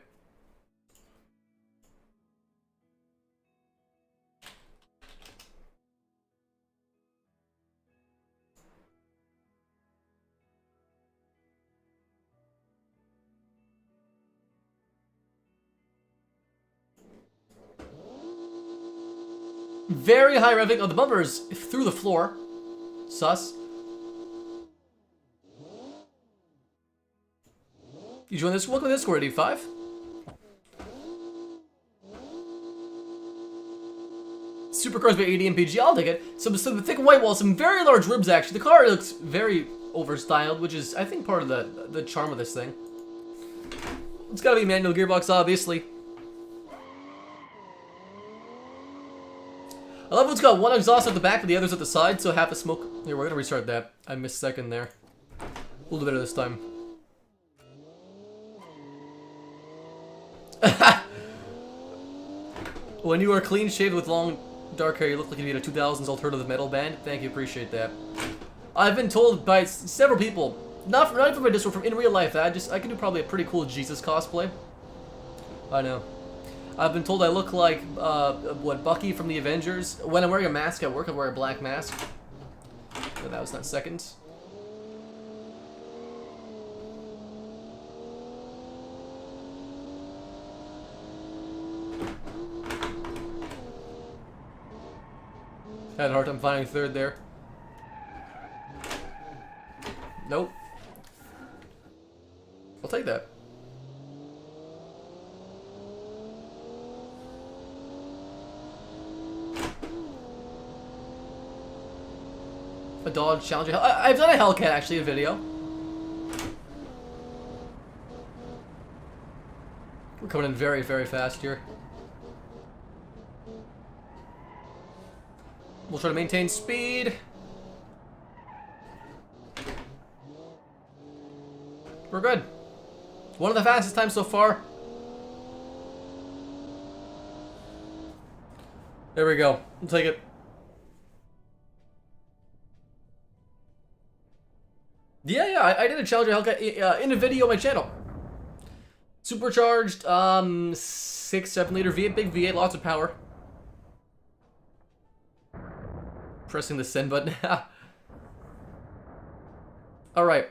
Very high revving. Oh, the bumper is through the floor. Sus. You join this? Welcome to this score, 85. Supercars by 80 MPG. I'll take it. Some thick white walls, some very large ribs. Actually, the car looks very overstyled, which is, I think, part of the charm of this thing. It's got to be a manual gearbox, obviously. I love it's got one exhaust at the back, but the other's at the side, so half a smoke. Here, we're gonna restart that. I missed second there. We'll do better this time. When you are clean shaved with long dark hair, you look like you need a 2000s alternative metal band. Thank you, appreciate that. I've been told by several people, not from my Discord, from in real life, that I can do probably a pretty cool Jesus cosplay. I know. I've been told I look like, what, Bucky from the Avengers. When I'm wearing a mask at work, I wear a black mask. But that was not second. Had a hard time finding third there. Nope. I'll take that. A Dodge Challenger. I've done a Hellcat actually, a video. We're coming in very, very fast here. We'll try to maintain speed. We're good. One of the fastest times so far. There we go. We'll take it. Yeah, I did a Challenger Hellcat in a video on my channel. Supercharged, 6-7 liter V8, big V8, lots of power. Pressing the send button. Alright.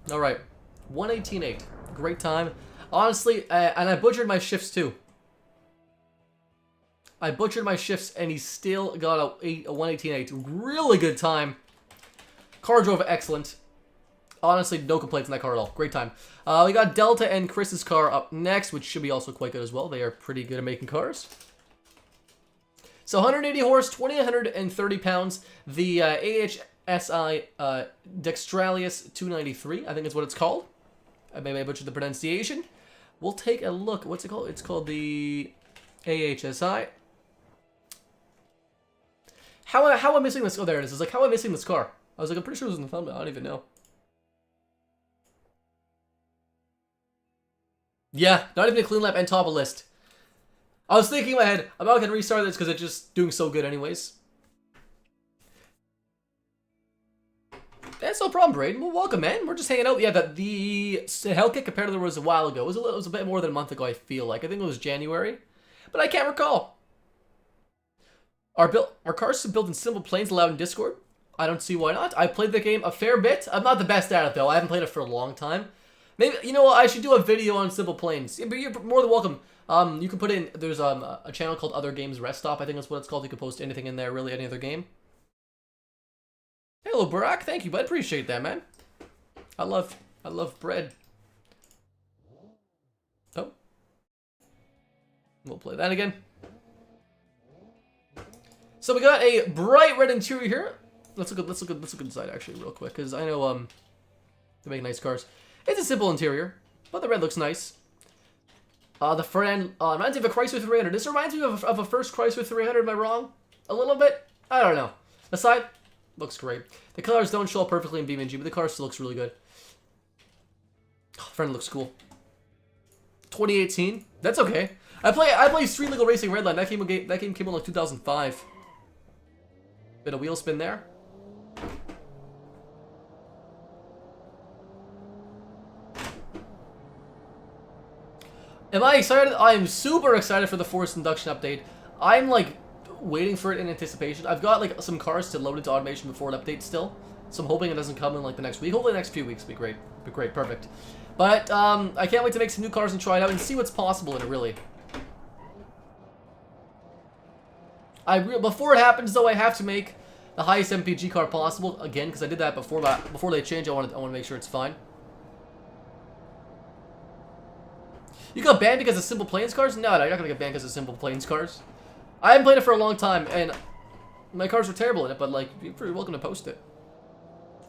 118.8. Great time. Honestly, and I butchered my shifts too. I butchered my shifts and he still got a 118.8. Really good time. Car drove excellent. Honestly, no complaints in that car at all. Great time. We got Delta and Chris's car up next, which should be also quite good as well. They are pretty good at making cars. So 180 horse, 2,130 pounds. The AHSI Dextralis 293, I think is what it's called. Maybe I butchered the pronunciation. We'll take a look. What's it called? It's called the AHSI. How am I missing this? Oh, there it is. It's like, how am I missing this car? I was like, I'm pretty sure it was in the thumbnail. I don't even know. Yeah, not even a clean lap and top of list. I was thinking in my head, I'm not going to restart this because it's just doing so good anyways. That's no problem, Braden. Well, welcome, man. We're just hanging out. Yeah, the Hellcat competitor was a while ago. It was a bit more than a month ago, I feel like. I think it was January. But I can't recall. Our cars are built in simple planes allowed in Discord. I don't see why not. I played the game a fair bit. I'm not the best at it, though. I haven't played it for a long time. Maybe, you know what, I should do a video on simple planes. Yeah, but you're more than welcome. You can put in, there's a channel called Other Games Rest Stop, I think that's what it's called. You can post anything in there, really, any other game. Hello, Barack. Thank you, bud. Appreciate that, man. I love bread. Oh. We'll play that again. So we got a bright red interior here. Let's look inside actually real quick, because I know they make nice cars. It's a simple interior, but the red looks nice. The front end reminds me of a Chrysler 300. This reminds me of a first Chrysler 300. Am I wrong? A little bit? I don't know. The side looks great. The colors don't show up perfectly in BeamNG, but the car still looks really good. Oh, front looks cool. 2018. That's okay. I play Street Legal Racing Redline. That game came out like 2005. Bit of wheel spin there. Am I excited? I'm super excited for the forced induction update. I'm like waiting for it in anticipation. I've got like some cars to load into automation before it updates still. So I'm hoping it doesn't come in like the next week. Hopefully the next few weeks will be great. Perfect. But I can't wait to make some new cars and try it out and see what's possible in it, really. Before it happens though, I have to make the highest MPG car possible again, because I did that before, but before they change, I want to make sure it's fine. You got banned because of Simple Planes cars? No, you're not gonna get banned because of Simple Planes cars. I haven't played it for a long time, and my cars were terrible in it, but like, you're pretty welcome to post it.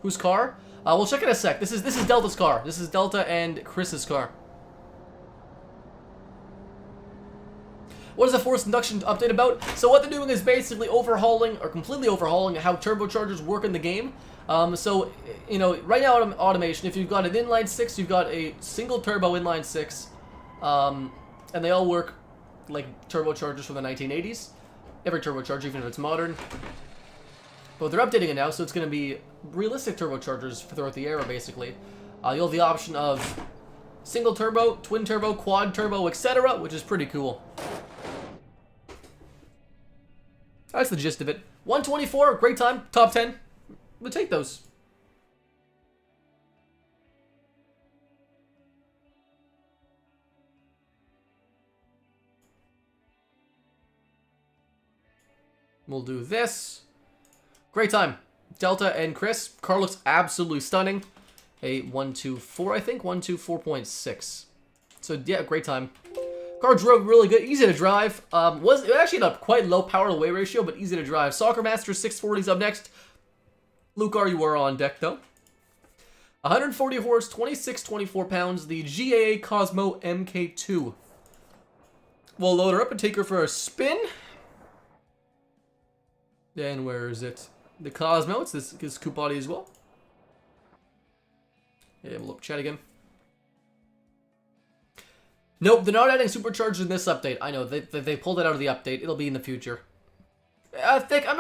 Whose car? We'll check it in a sec. This is Delta's car. This is Delta and Chris's car. What is the forced induction update about? So what they're doing is basically overhauling, or completely overhauling, how turbochargers work in the game. So, you know, right now in automation, if you've got an inline 6, you've got a single turbo inline 6, and they all work like turbochargers from the 1980s. Every turbocharger, even if it's modern. But they're updating it now, so it's going to be realistic turbochargers throughout the era, basically. You'll have the option of single turbo, twin turbo, quad turbo, etc., which is pretty cool. That's the gist of it. 124, great time, top 10. We'll take those. We'll do this. Great time. Delta and Chris. Car looks absolutely stunning. A 124, I think. 124.6. So, yeah, great time. Car drove really good. Easy to drive. It actually had a quite low power to weight ratio, but easy to drive. Soccer Master 640's up next. Lucar, you are on deck, though. 140 horse, 24 pounds. The GAA Cosmo MK2. We'll load her up and take her for a spin. And where is it? The Cosmo. It's this coupe body as well. Yeah, we'll look chat again. Nope, they're not adding superchargers in this update. I know they pulled it out of the update. It'll be in the future. I don't think I'm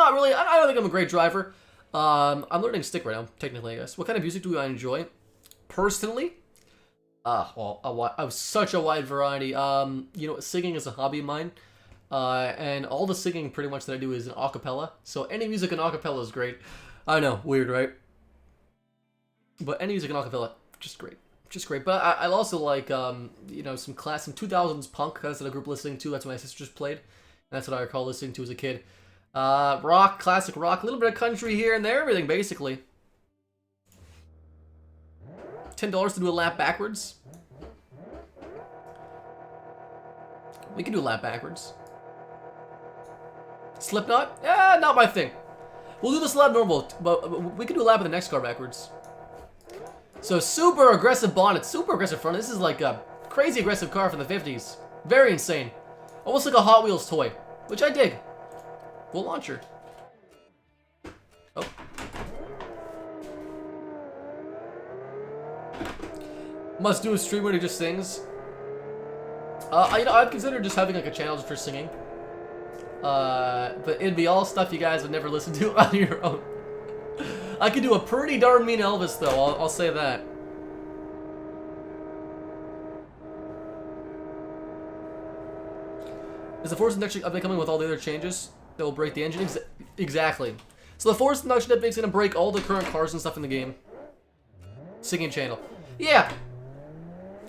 a great driver. I'm learning stick right now, technically, I guess. What kind of music do I enjoy? Personally, well, I have such a wide variety. You know, singing is a hobby of mine. And all the singing pretty much that I do is in acapella. So any music in acapella is great. I know, weird, right? But any music in acapella, just great. Just great. But I also like, you know, some 2000s punk. That's what a group listening to. That's what my sister just played. And that's what I recall listening to as a kid. Rock, classic rock, a little bit of country here and there, everything basically. $10 to do a lap backwards. We can do a lap backwards. Slipknot? Yeah, not my thing. We'll do this lap normal, but we can do a lap of the next car backwards. So super aggressive bonnet, super aggressive front. This is like a crazy aggressive car from the 50s. Very insane. Almost like a Hot Wheels toy, which I dig. Full launcher. Oh. Must do a stream where he just sings. You know, I'd consider just having like a channel just for singing. But it'd be all stuff you guys would never listen to on your own. I could do a pretty darn mean Elvis though, I'll say that. Is the Force Induction update coming with all the other changes that will break the engine? Exactly. So the Force Induction update is going to break all the current cars and stuff in the game. Singing channel. Yeah.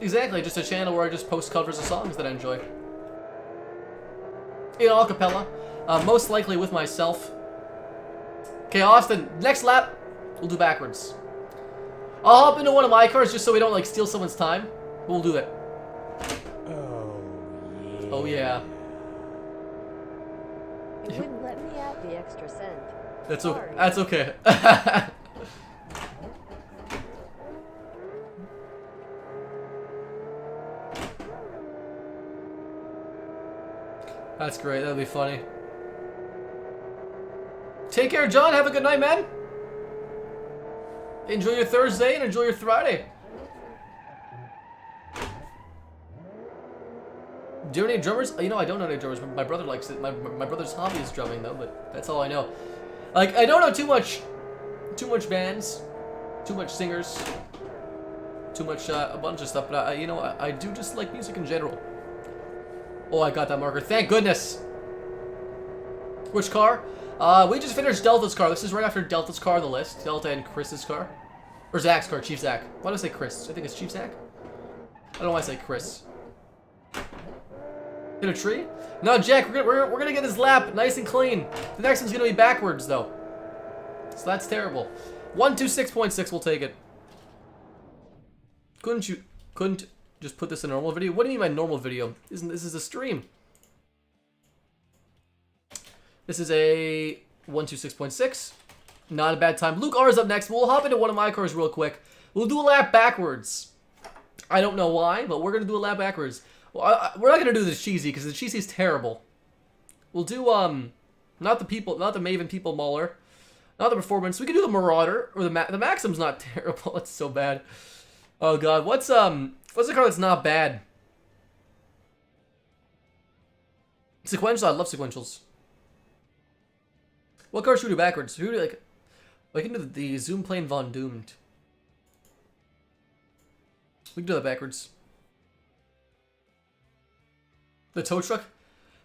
Exactly, just a channel where I just post covers of songs that I enjoy. In acapella. Most likely with myself. Okay, Austin, next lap, we'll do backwards. I'll hop into one of my cars just so we don't like steal someone's time. But we'll do it. Oh yeah. Oh yeah. You wouldn't let me add the extra cent. That's Sorry. okay. That's okay. That's great. That'll be funny. Take care, John. Have a good night, man. Enjoy your Thursday and enjoy your Friday. Do you know any drummers? You know, I don't know any drummers. My brother likes it. My brother's hobby is drumming, though, but that's all I know. Like, I don't know too much bands, too much singers, too much, a bunch of stuff, but you know, I do just like music in general. Oh, I got that marker. Thank goodness. Which car? We just finished Delta's car. This is right after Delta's car on the list. Delta and Chris's car. Or Zach's car, Chief Zach. Why do I say Chris? I think it's Chief Zach. I don't know why I say Chris. Hit a tree? No, Jack, we're gonna get this lap nice and clean. The next one's gonna be backwards, though. So that's terrible. 126.6, we'll take it. Couldn't just put this in a normal video? What do you mean by normal video? This is a stream. This is a 126.6. Not a bad time. Luke R is up next. We'll hop into one of my cars real quick. We'll do a lap backwards. I don't know why, but we're going to do a lap backwards. Well, we're not going to do the cheesy, because the cheesy is terrible. We'll do, not the Maven People Mauler. Not the Performance. We can do the Marauder, or the Maxim's not terrible. It's so bad. Oh, God. What's the car that's not bad? Sequential. I love sequentials. What car should we do backwards? Who do like? We can do the Zoom Plane Von Doomed. We can do that backwards. The tow truck?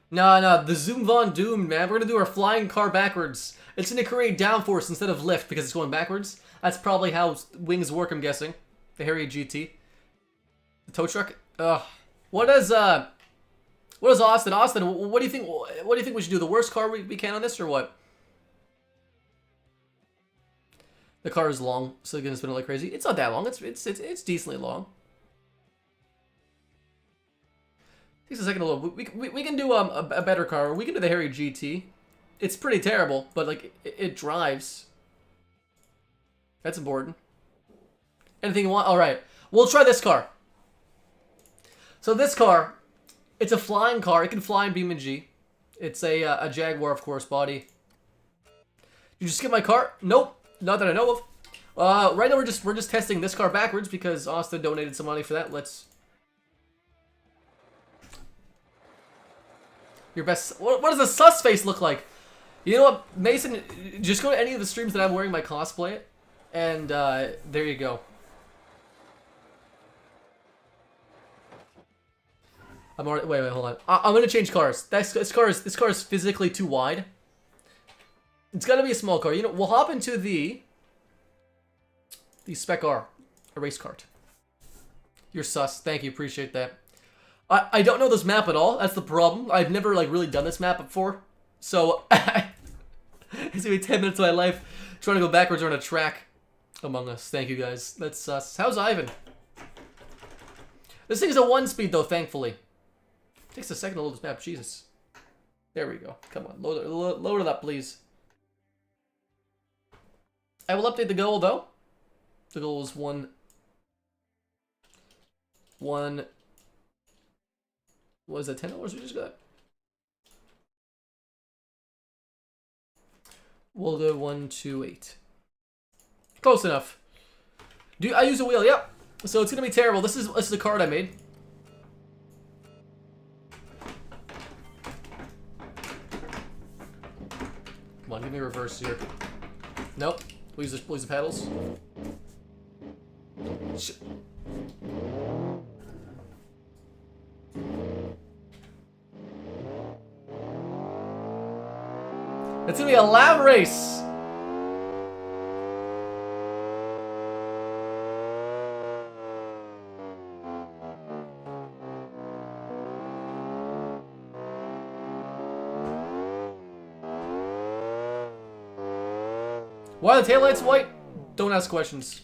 No, the Zoom Von Doomed, man. We're gonna do our flying car backwards. It's gonna create downforce instead of lift because it's going backwards. That's probably how wings work, I'm guessing. The Harrier GT. The tow truck? Ugh. What is Austin? Austin, what do you think? What do you think we should do? The worst car we can on this, or what? The car is long, so you're gonna spin it like crazy. It's not that long. It's decently long. Takes a second to load. We can do a better car. We can do the Harry GT. It's pretty terrible, but like it drives. That's important. Anything you want? All right. We'll try this car. So this car, it's a flying car. It can fly in BeamNG. It's a Jaguar, of course, body. You just skip my car? Nope, not that I know of. Right now we're just testing this car backwards because Austin donated some money for that. Let's. Your best. What does the sus face look like? You know what, Mason? Just go to any of the streams that I'm wearing my cosplay, and there you go. I'm already. Wait, hold on. I'm gonna change cars. This car is physically too wide. It's gotta be a small car. You know, we'll hop into the Spec R, a race cart. You're sus. Thank you. Appreciate that. I don't know this map at all. That's the problem. I've never like really done this map before, so it's gonna be 10 minutes of my life trying to go backwards on a track. Among Us. Thank you guys. That's sus. How's Ivan? This thing's a 1-speed though, thankfully. Takes a second to load this map. Jesus. There we go. Come on, load it up, please. I will update the goal though. The goal is one. What is that? $10 we just got. We'll do 128. Close enough. Do I use a wheel? Yep. So it's gonna be terrible. This is the card I made. Come on, give me reverse here. Nope. We'll use the pedals. It's gonna be a lab race. Why are the taillights white? Don't ask questions.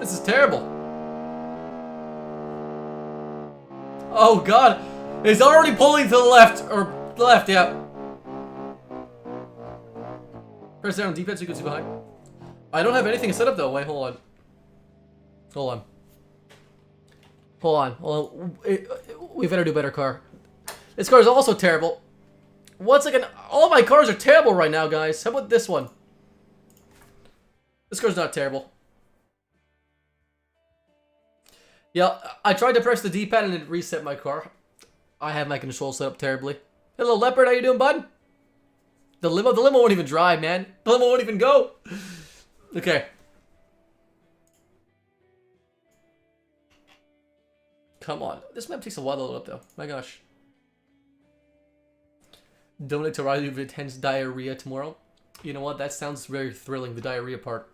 This is terrible. Oh god. It's already pulling to the left. Or the left, yeah. Press down on D-pad so you can see behind. I don't have anything set up though. Wait, hold on. Hold on. Hold on. Hold on. We better do better car. This car is also terrible. Once again, all my cars are terrible right now, guys. How about this one? This car's not terrible. Yeah, I tried to press the D-pad and it reset my car. I have my controls set up terribly. Hello, Leopard. How you doing, bud? The limo won't even drive, man. The limo won't even go. Okay. Come on. This map takes a while to load up, though. My gosh. Donate to Riley with intense diarrhea tomorrow. You know what? That sounds very thrilling, the diarrhea part.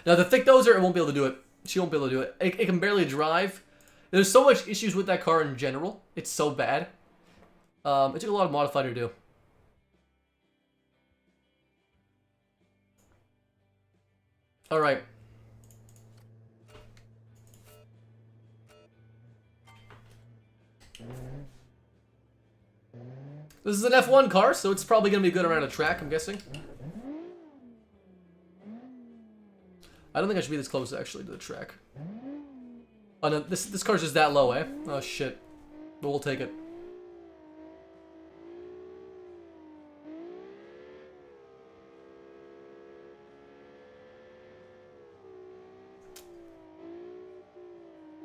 Now, the thick dozer, it won't be able to do it. She won't be able to do it. It can barely drive. There's so much issues with that car in general. It's so bad. It took a lot of modifying to do. Alright. This is an F1 car, so it's probably going to be good around a track, I'm guessing. I don't think I should be this close, actually, to the track. Oh, no, this car's just that low, eh? Oh, shit. But we'll take it.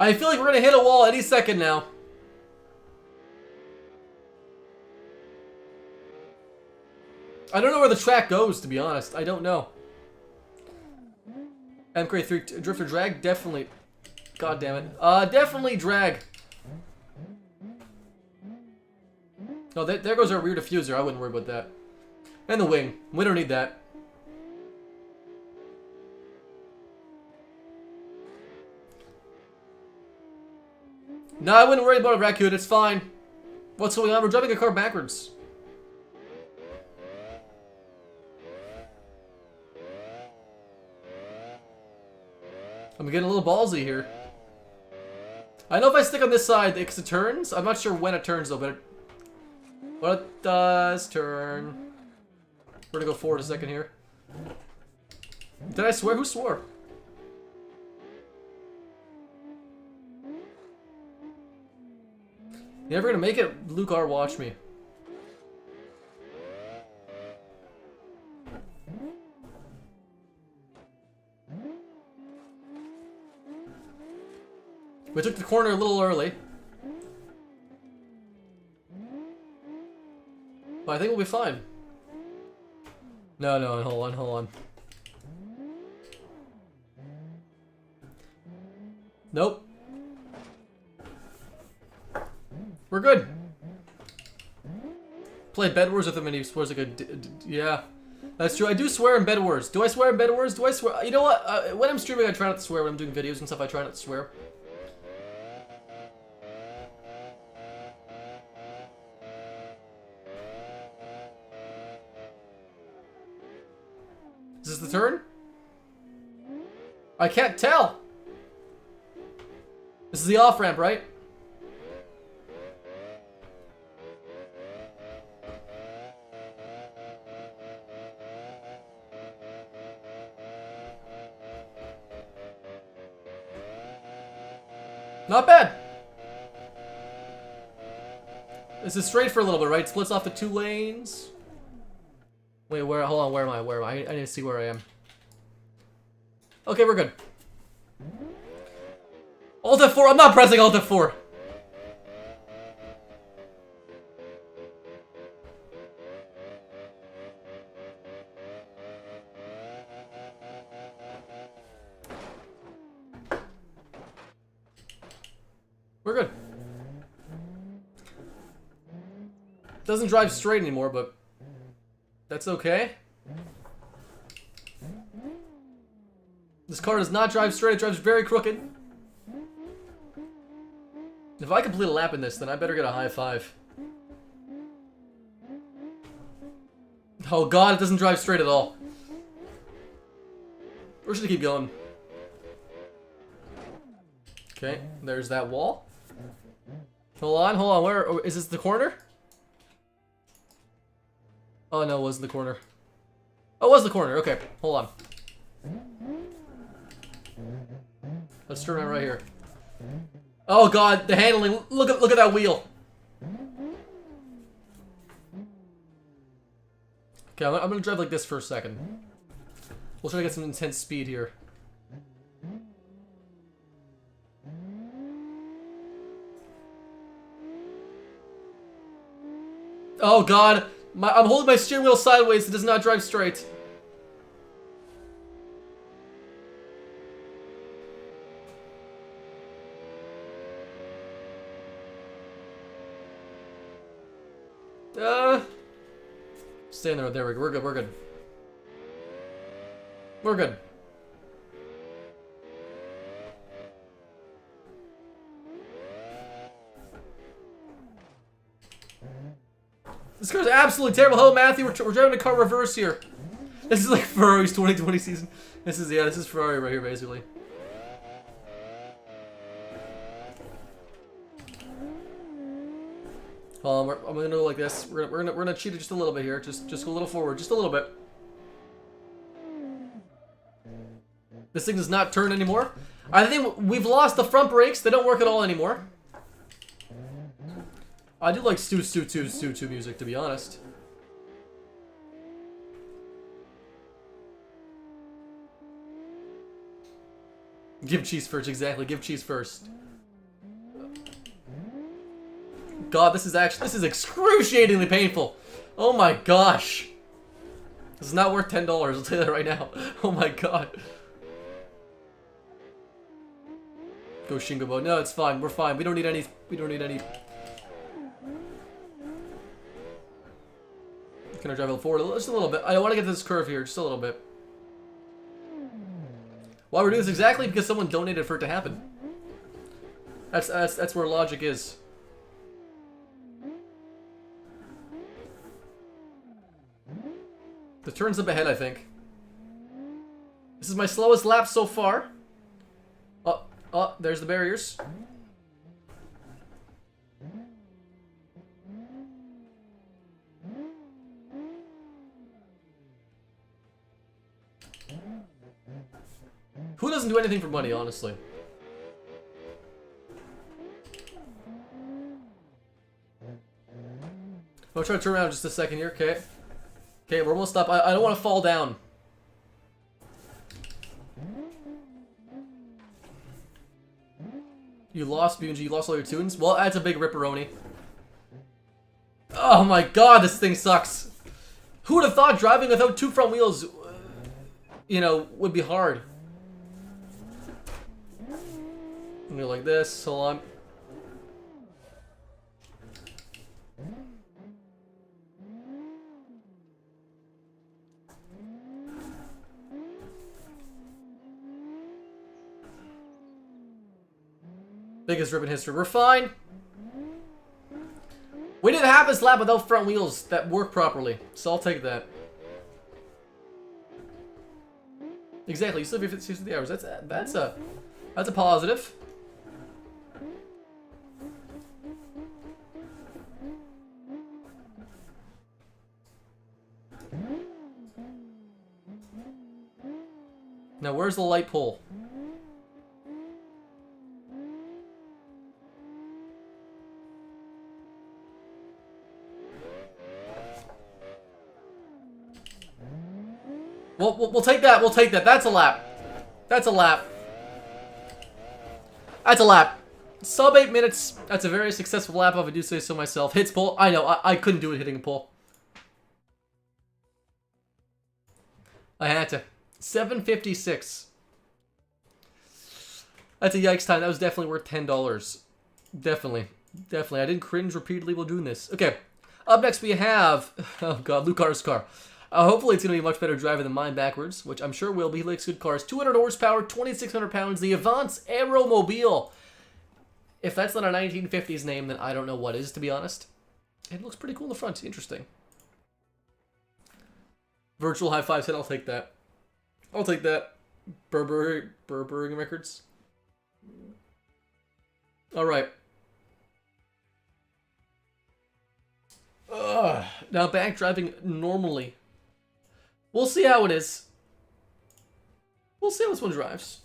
I feel like we're going to hit a wall any second now. I don't know where the track goes, to be honest. I don't know. MK3 Drifter Drag? Definitely. God damn it. Definitely drag. Oh, there goes our rear diffuser. I wouldn't worry about that. And the wing. We don't need that. No, I wouldn't worry about a raccoon. It's fine. What's going on? We're driving a car backwards. I'm getting a little ballsy here. I know if I stick on this side, it turns. I'm not sure when it turns though, but it does turn. We're gonna go forward a second here. Did I swear? Who swore? You never gonna make it, Luke R. Watch me. We took the corner a little early. But I think we'll be fine. No, hold on. Nope. We're good. Play Bed Wars with him and he swears like a yeah. That's true. I do swear in Bed Wars. Do I swear in Bed Wars? Do I swear? You know what? When I'm streaming, I try not to swear. When I'm doing videos and stuff, I try not to swear. Is this the turn? I can't tell. This is the off-ramp, right? Not bad. This is straight for a little bit, right? Splits off the 2 lanes. Wait, where? Hold on. Where am I? Where am I? I need to see where I am. Okay, we're good. Alt F4. I'm not pressing Alt F4. We're good. Doesn't drive straight anymore, but that's okay. This car does not drive straight, it drives very crooked. If I complete a lap in this, then I better get a high five. Oh god, it doesn't drive straight at all. We're just gonna keep going. Okay, there's that wall. Hold on, where is this the corner? Oh no, it wasn't the corner. Oh, it was the corner, okay, hold on. Let's turn around right here. Oh god, the handling, look at that wheel. Okay, I'm gonna drive like this for a second. We'll try to get some intense speed here. Oh god, I'm holding my steering wheel sideways, it does not drive straight. Stay in there, there we go, we're good, we're good. We're good. This car's absolutely terrible. Hello, Matthew. We're driving a car reverse here. This is like Ferrari's 2020 season. This is Ferrari right here, basically. I'm gonna go like this. We're gonna cheat it just a little bit here. Just go a little forward, just a little bit. This thing does not turn anymore. I think we've lost the front brakes. They don't work at all anymore. I do like Stu music, to be honest. Give cheese first, exactly. Give cheese first. God, this is excruciatingly painful. Oh my gosh. This is not worth $10, I'll tell you that right now. Oh my god. Go Shingobo. No, it's fine. We're fine. We don't need any. Can I drive it forward just a little bit? I want to get to this curve here, just a little bit. Why we're doing this exactly? Because someone donated for it to happen. That's where logic is. The turn's up ahead, I think. This is my slowest lap so far. Oh, there's the barriers. Who doesn't do anything for money, honestly? I'll try to turn around just a second here, okay? Okay, we're almost up. I don't want to fall down. You lost, BeamNG. You lost all your tunes? Well, that's a big ripperoni. Oh my god, this thing sucks. Who would have thought driving without two front wheels, you know, would be hard? I'm gonna go like this. Hold on. Biggest rip in history. We're fine. We didn't have this lap without front wheels that work properly, so I'll take that. Exactly. You still have your 60 hours. That's a positive. Now, where's the light pole? We'll take that. We'll take that. That's a lap. That's a lap. That's a lap. Sub 8 minutes. That's a very successful lap, if I do say so myself. Hits pole. I know. I couldn't do it hitting a pole. I had to. 7:56. That's a yikes time. That was definitely worth $10. Definitely. Definitely. I didn't cringe repeatedly while doing this. Okay. Up next we have... Oh god, Lucar's car. Hopefully it's going to be a much better driver than mine backwards, which I'm sure will be. He likes good cars. 200 horsepower, 2,600 pounds. The Avance Aeromobile. If that's not a 1950s name, then I don't know what is, to be honest. It looks pretty cool in the front. Interesting. Virtual high five said, I'll take that. I'll take that. Burberry Records. Alright. Now back driving normally. We'll see how it is. We'll see how this one drives.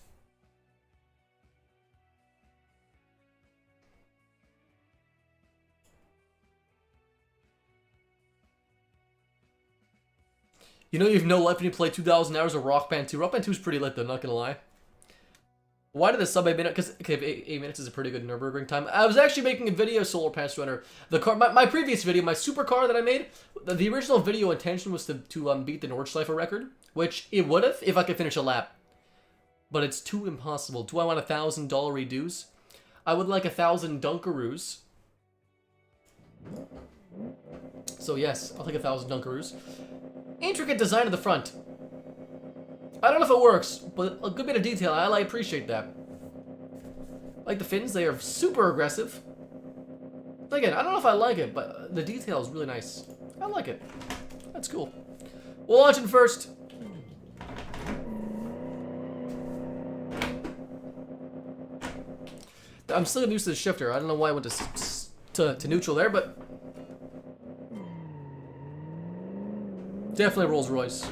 You know you have no life when you play 2,000 hours of Rock Band 2. Rock Band 2 is pretty lit though, not gonna lie. Why did the sub 8 minutes? Because okay, 8 minutes is a pretty good Nürburgring time. I was actually making a video, Solar Pants Runner. The car, my previous video, my supercar that I made, the original video intention was to beat the Nordschleife record, which it would have if I could finish a lap. But it's too impossible. Do I want $1,000 redos? I would like 1,000 Dunkaroos. So yes, I'll take 1,000 Dunkaroos. Intricate design of the front. I don't know if it works, but a good bit of detail. I appreciate that. Like the fins, they are super aggressive. Again, I don't know if I like it, but the detail is really nice. I like it. That's cool. We'll launch it first. I'm still used to the shifter. I don't know why I went to neutral there, but definitely Rolls Royce.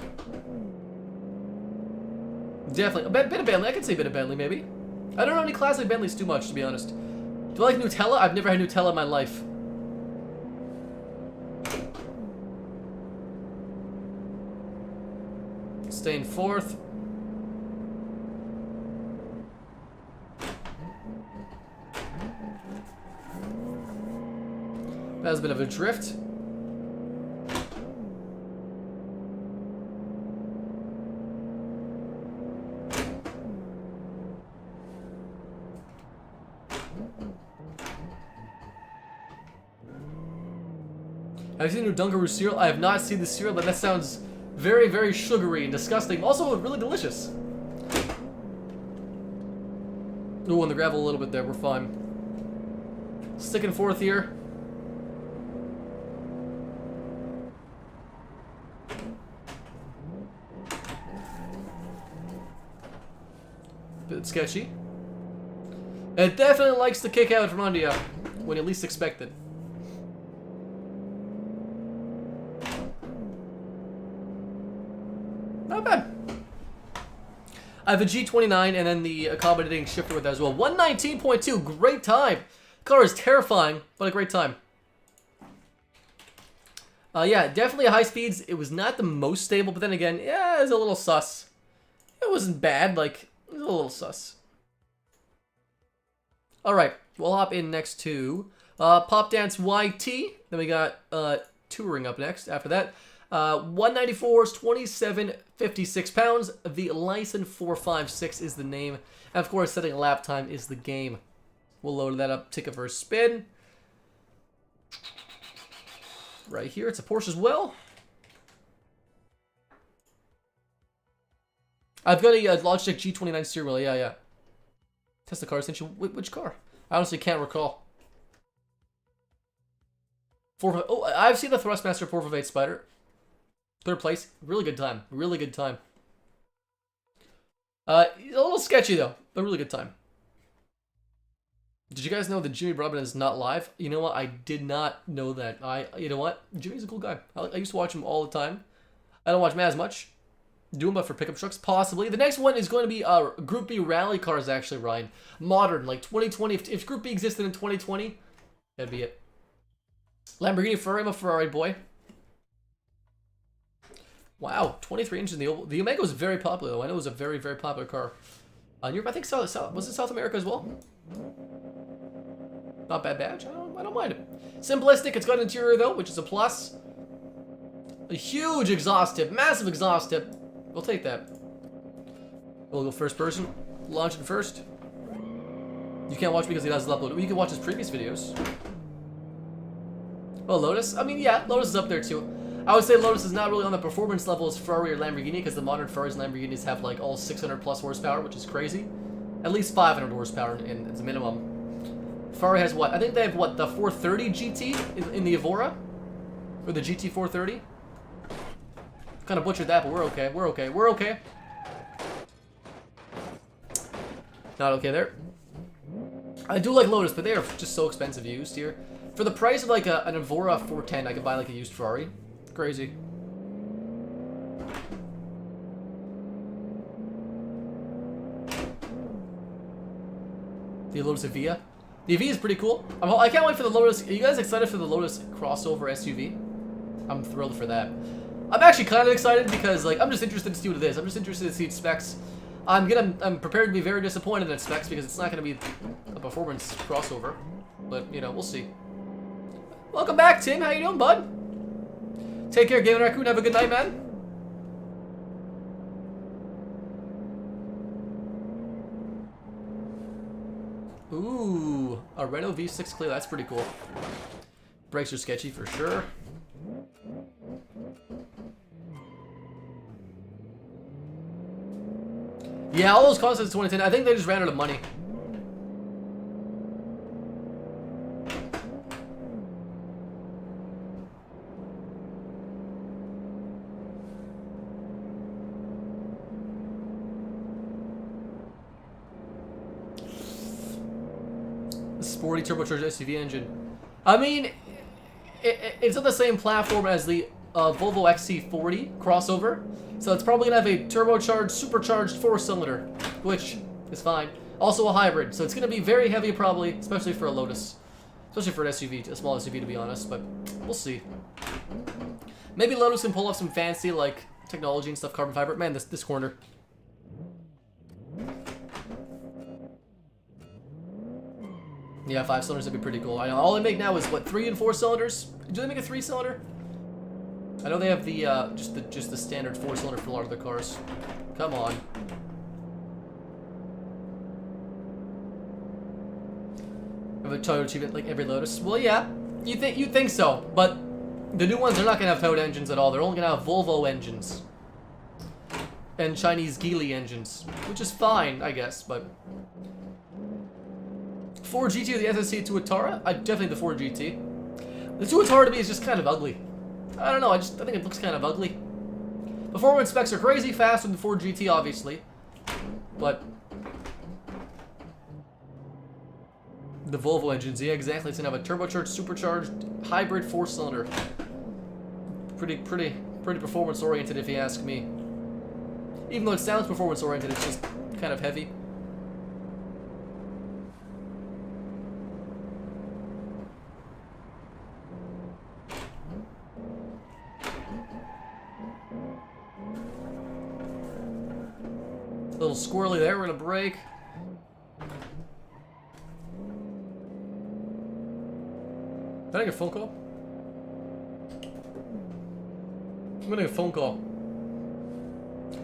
Definitely. A bit of Bentley. I can say a bit of Bentley, maybe. I don't know any classic Bentleys too much, to be honest. Do I like Nutella? I've never had Nutella in my life. Staying fourth. That was a bit of a drift. Have you seen the Dunkaroo cereal? I have not seen the cereal, but that sounds very, very sugary and disgusting. Also, really delicious. Ooh, on the gravel a little bit there. We're fine. Sticking fourth here. Bit sketchy. It definitely likes to kick out from under you when you least expect it. Not bad. I have a G29 and then the accommodating shifter with that as well. 119.2, great time. Car is terrifying, but a great time. Yeah, definitely high speeds. It was not the most stable, but then again, yeah, it was a little sus. It wasn't bad, like, it was a little sus. Alright, we'll hop in next to Pop Dance YT. Then we got Touring up next after that. 194 is 27.56 pounds. The License 456 is the name. And of course, setting a lap time is the game. We'll load that up, take it for a spin. Right here, it's a Porsche as well. I've got a Logitech G29 steering wheel, yeah. Test the car extension. Which car? I honestly can't recall. Oh, I've seen the Thrustmaster 458 Spider. Third place. Really good time. Really good time. A little sketchy though, but really good time. Did you guys know that Jimmy Broadbent is not live? You know what? I did not know that. You know what? Jimmy's a cool guy. I used to watch him all the time. I don't watch him as much. Do him, but for pickup trucks, possibly. The next one is going to be Group B rally cars, actually, Ryan. Modern, like 2020. If Group B existed in 2020, that'd be it. Lamborghini Ferrari, I'm a Ferrari boy. Wow, 23 inches in the oval. The Omega was very popular, though. I know it was a very, very popular car. In Europe, I think was it South America as well? Not bad badge. I don't mind it. Simplistic. It's got an interior, though, which is a plus. A huge exhaust tip. Massive exhaust tip. We'll take that. We'll go first person. Launch it first. You can't watch because he doesn't upload it. You can watch his previous videos. Well, Lotus. I mean, yeah, Lotus is up there too. I would say Lotus is not really on the performance level as Ferrari or Lamborghini because the modern Ferraris and Lamborghinis have like all 600 plus horsepower, which is crazy. At least 500 horsepower in the minimum. Ferrari has what? I think they have what? The 430 GT in the Evora? Or the GT 430? Kind of butchered that, but we're okay. We're okay. We're okay. Not okay there. I do like Lotus, but they are just so expensive used here. For the price of like an Evora 410, I could buy like a used Ferrari. Crazy. The Lotus Evija. The Evija is pretty cool. I can't wait for the Lotus. Are you guys excited for the Lotus crossover SUV? I'm thrilled for that. I'm actually kind of excited because like I'm just interested to see what it is. I'm just interested to see its specs. I'm prepared to be very disappointed in its specs because it's not going to be a performance crossover. But you know, we'll see. Welcome back, Tim. How you doing, bud? Take care, Gaming Raccoon. Have a good night, man. Ooh, a Renault V6 Clio. That's pretty cool. Brakes are sketchy for sure. Yeah, all those concepts 2010. I think they just ran out of money. Sporty turbocharged SUV engine. I mean, it's on the same platform as the Volvo XC40 crossover, so it's probably gonna have a turbocharged, supercharged 4-cylinder, which is fine. Also a hybrid, so it's gonna be very heavy probably, especially for a Lotus, especially for an SUV, a small SUV to be honest. But we'll see. Maybe Lotus can pull off some fancy like technology and stuff, carbon fiber. Man, this corner. Yeah, 5 cylinders would be pretty cool. I know all they make now is what, 3 and 4 cylinders? Do they make a 3-cylinder? I know they have the just the standard 4-cylinder for a lot of their cars. Come on. Have a Toyota achievement like every Lotus? Well, yeah, you think so, but the new ones are not gonna have Toyota engines at all. They're only gonna have Volvo engines and Chinese Geely engines, which is fine, I guess, but. Ford GT or the SSC Tuatara? I definitely the Ford GT. The Tuatara to me is just kind of ugly. I don't know, I think it looks kind of ugly. Performance specs are crazy fast with the Ford GT, obviously. But the Volvo engines, yeah, exactly. It's gonna have a turbocharged, supercharged, hybrid 4-cylinder. Pretty performance oriented, if you ask me. Even though it sounds performance oriented, it's just kind of heavy. A little squirrely there. We're gonna brake. Did I get a phone call? I'm gonna get a phone call.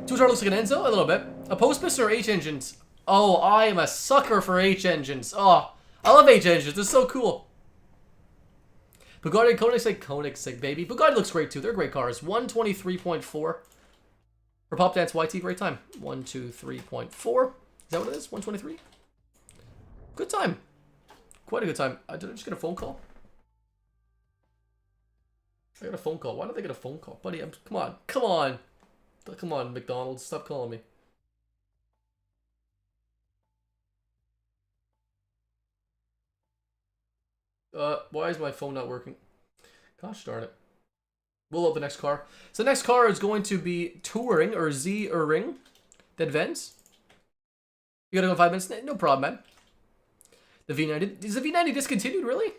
Tuatara looks like an Enzo, a little bit. A post piston or H engines? Oh, I am a sucker for H engines. Oh, I love H engines. They're so cool. Bugatti and Koenigsegg, baby. Bugatti looks great too. They're great cars. 123.4. For Pop Dance YT, great time. 123.4. Is that what it is? 123? Good time. Quite a good time. Did I just get a phone call? I got a phone call. Why did I get a phone call? Buddy, come on. Come on. Come on, McDonald's. Stop calling me. Why is my phone not working? Gosh darn it. We'll load the next car. So the next car is going to be Touring, or Z-Ring. That vents. You gotta go in 5 minutes? No problem, man. The V90. Is the V90 discontinued, really?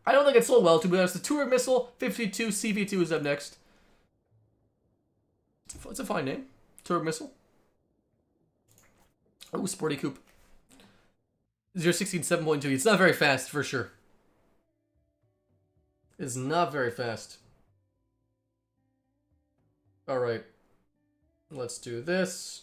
I don't think it sold well, to be honest. The Touring Missile 52 CV2 is up next. It's a fine name. Touring Missile. Oh, sporty coupe. 016 7.2. It's not very fast, for sure. It's not very fast. Alright. Let's do this.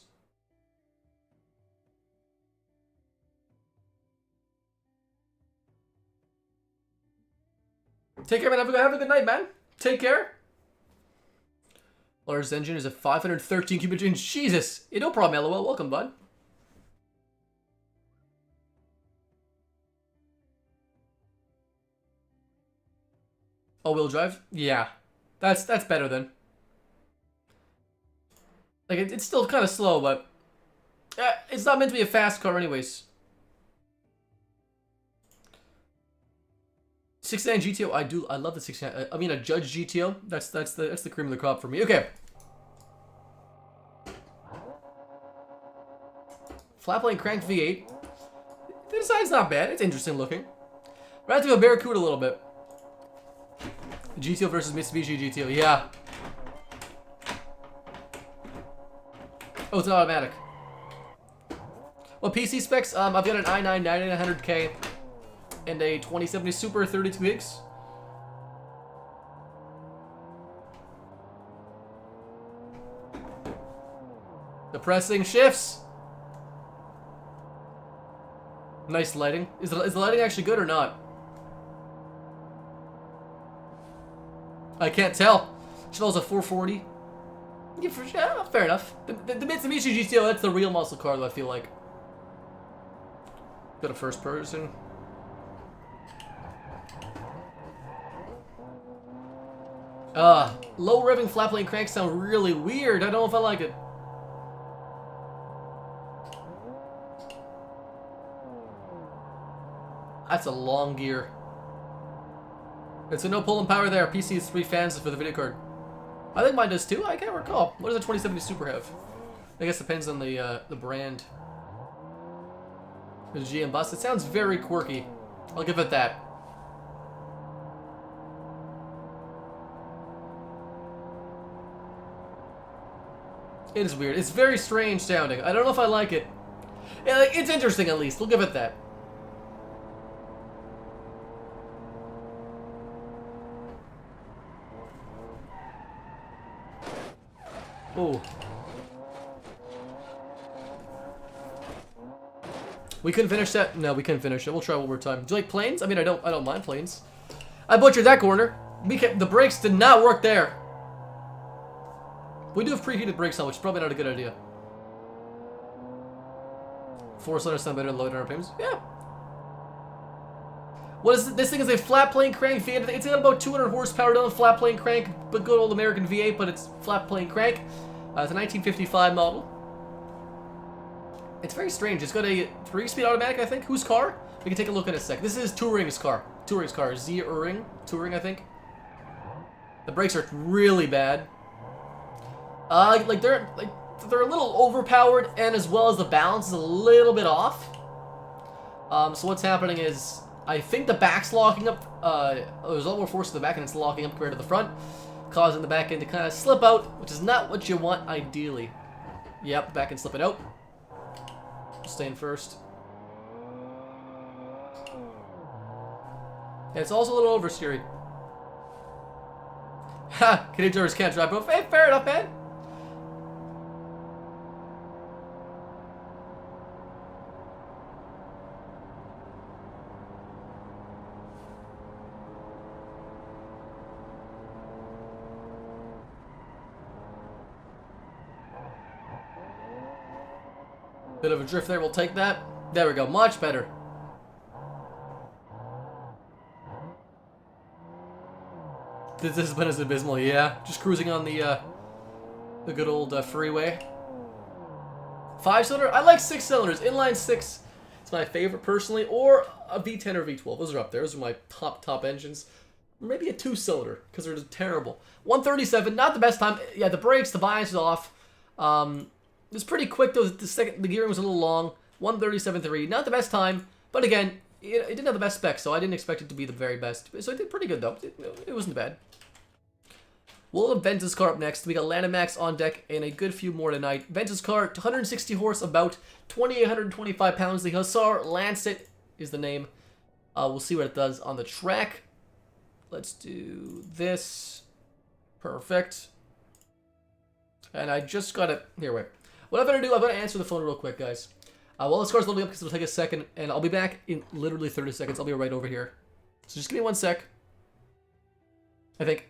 Take care, man. Have a good night, man. Take care. Largest engine is a 513 cubic inch. Jesus. Yeah, no problem, LOL. Welcome, bud. All-wheel drive? Yeah. That's better then. Like, it's still kind of slow, but it's not meant to be a fast car anyways. 69 GTO, I love the 69. I mean, a Judge GTO. That's the cream of the crop for me. Okay. Flat plane cranked V8. The design's not bad. It's interesting looking. Right to a Barracuda a little bit. GTO versus Mitsubishi GTO. Yeah. Oh, it's an automatic. Well, PC specs. I've got an i9 9900K. And a 2070 Super 32 gigs. Depressing shifts. Nice lighting. Is the lighting actually good or not? I can't tell. Chanel's a 440. Yeah, fair enough. The Mitsubishi GTO, that's the real muscle car, though, I feel like. Got a first person. Low revving flat plane cranks sound really weird. I don't know if I like it. That's a long gear. It's a no pulling power there. PC is 3 fans for the video card. I think mine does too. I can't recall. What does a 2070 Super have? I guess it depends on the brand. There's GM bus. It sounds very quirky. I'll give it that. It is weird. It's very strange sounding. I don't know if I like it. Yeah, like, it's interesting at least. We'll give it that. Oh. We couldn't finish that? No, we couldn't finish it. We'll try one more time. Do you like planes? I mean, I don't mind planes. I butchered that corner. The brakes did not work there. We do have preheated brakes on, which is probably not a good idea. 4-cylinder sound better than low in RPMs? Yeah. What is this thing? Is a flat plane crank V8. It's got about 200 horsepower on a flat plane crank, but good old American V8, but it's flat plane crank. It's a 1955 model. It's very strange. It's got a 3-speed automatic, I think. Whose car? We can take a look in a sec. This is Touring's car. Touring's car. Touring, I think. The brakes are really bad. They're a little overpowered, and as well as the balance is a little bit off. So what's happening is, I think the back's locking up. There's a lot more force to the back, and it's locking up compared to the front, causing the back end to kind of slip out, which is not what you want ideally. Yep, back end slipping out. Staying first. Yeah, it's also a little oversteery. Ha! Canadian drivers can't drive, but hey, fair enough, man. Bit of a drift there, we'll take that. There we go, much better. This has been as abysmal, yeah. Just cruising on the good old freeway. 5-cylinder? I like 6 cylinders. Inline 6 is my favorite personally, or a V10 or V12. Those are up there. Those are my top engines. Maybe a 2-cylinder, because they're just terrible. 137, not the best time. Yeah, the brakes, the bias is off. It was pretty quick though. The gearing was a little long. 137.3, not the best time, but again, it didn't have the best specs, so I didn't expect it to be the very best. So it did pretty good though. It wasn't bad. We'll have Ventus' car up next. We got Landamax on deck and a good few more tonight. Ventus' car, 160 horse, about 2,825 pounds. The Hussar Lancet is the name. We'll see what it does on the track. Let's do this. Perfect. And I just got it. Here, wait. What I'm going to do, I'm going to answer the phone real quick, guys. Well, this car's loading up because it'll take a second, and I'll be back in literally 30 seconds. I'll be right over here. So just give me 1 sec. I think.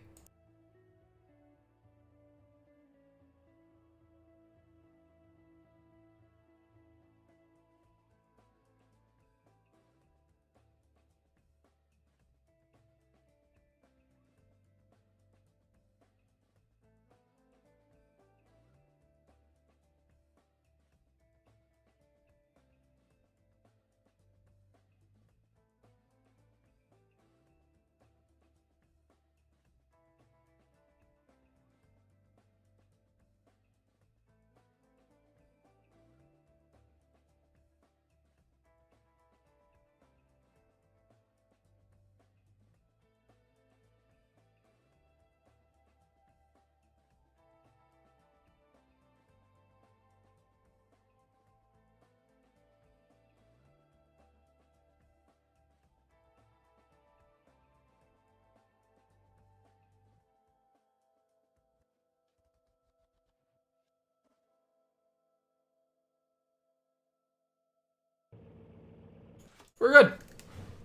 We're good.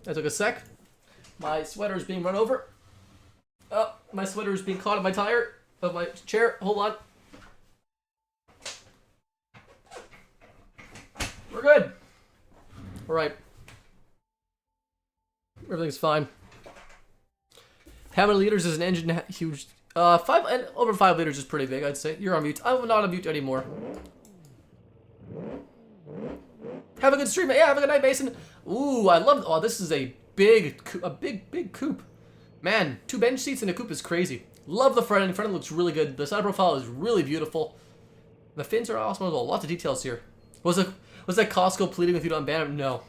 That took a sec. My sweater is being run over. Oh, my sweater is being caught in my tire of my chair. Hold on. We're good. All right. Everything's fine. How many liters is an engine? Huge. Over 5 liters is pretty big, I'd say. You're on mute. I'm not on mute anymore. Have a good stream. Yeah, have a good night, Mason. Ooh, I love. Oh, this is a big coupe. Man, 2 bench seats in a coupe is crazy. Love the front end. The front end looks really good. The side profile is really beautiful. The fins are awesome as well. Lots of details here. Was that Costco pleading with you to unban him? No,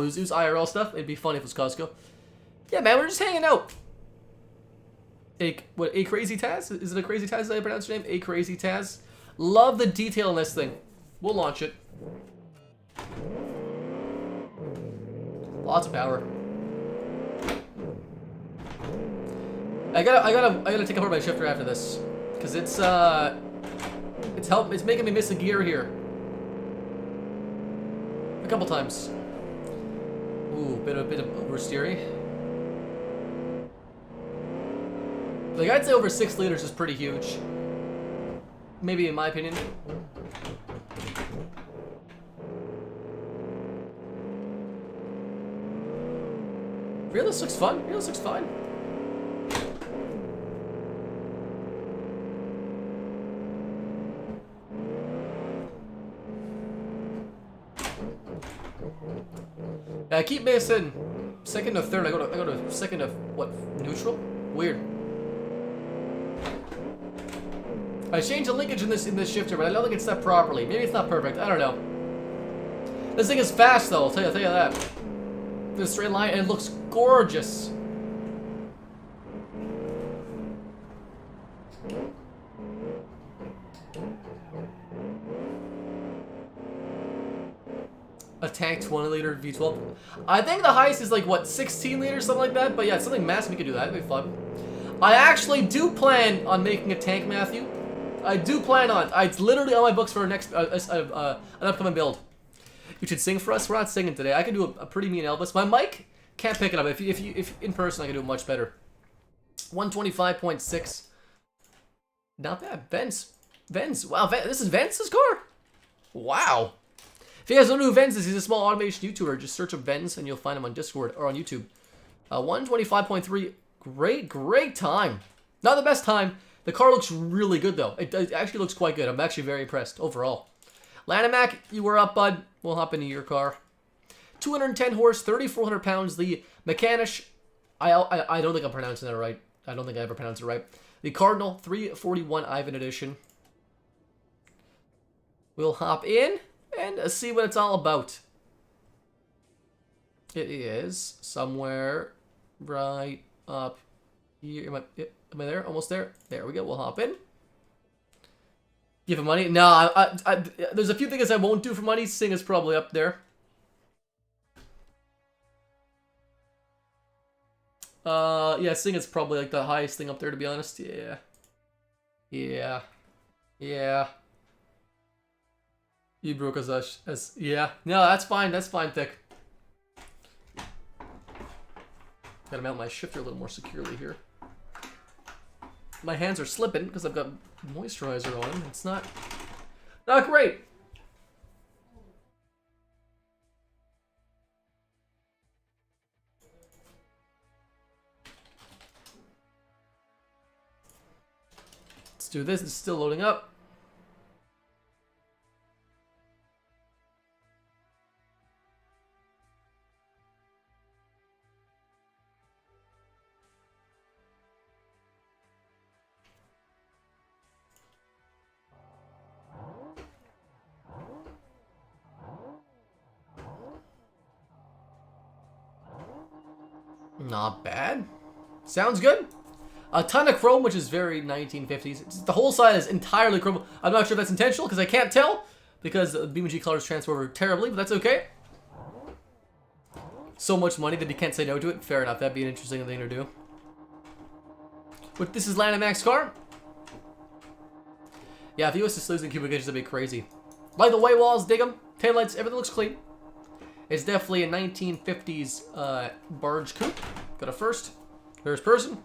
it was IRL stuff. It'd be funny if it was Costco. Yeah, man, we're just hanging out. A crazy Taz? Is it a crazy Taz? Did I pronounce your name? A crazy Taz. Love the detail in this thing. We'll launch it. Lots of power. I gotta take apart my shifter after this, cause it's making me miss a gear here. A couple times. Ooh, bit of oversteery. Like, I'd say over 6 liters is pretty huge. Maybe in my opinion. Realist looks fun. Realist looks fine. I keep missing second to third. I go to second to what? Neutral? Weird. I changed the linkage in this shifter, but I don't think it's set properly. Maybe it's not perfect. I don't know. This thing is fast though. I'll tell you that. The straight line, and it looks gorgeous. A tank 20 liter V12. I think the highest is like what, 16 liters, something like that. But yeah, it's something massive. We could do that. It'd be fun. I actually do plan on making a tank, Matthew. I do plan on. It's literally on my books for next an upcoming build. You should sing for us. We're not singing today. I can do a pretty mean Elvis. My mic can't pick it up. If in person, I can do it much better. 125.6. Not bad. Vens. Wow, this is Ven's car. Wow. If you guys don't know who Venz is, he's a small automation YouTuber. Just search up Venz and you'll find him on Discord or on YouTube. 125.3. Great time. Not the best time. The car looks really good though. It actually looks quite good. I'm actually very impressed overall. Lanamac, you were up, bud. We'll hop into your car. 210 horse, 3,400 pounds. The Mechanish, I don't think I'm pronouncing that right. I don't think I ever pronounced it right. The Cardinal, 341 Ivan edition. We'll hop in and see what it's all about. It is somewhere right up here. Am I there? Almost there? There we go. We'll hop in. Give him money? No, there's a few things I won't do for money. Sing is probably up there. Yeah, Sing is probably like the highest thing up there, to be honest. Yeah. You broke us as yeah. No, that's fine. That's fine, Thick. Gotta mount my shifter a little more securely here. My hands are slipping because I've got moisturizer on. It's not great. Let's do this. It's still loading up. Not bad. Sounds good. A ton of chrome, which is very 1950s. The whole side is entirely chrome. I'm not sure if that's intentional because I can't tell because the BeamNG colors transfer over terribly, but that's okay. So much money that you can't say no to it. Fair enough. That'd be an interesting thing to do. But this is Lanamax's car. Yeah, if he was to losing cubic inches, that'd be crazy. Like the white walls, dig them. Taillights, everything looks clean. It's definitely a 1950s barge coupe. Got a first person.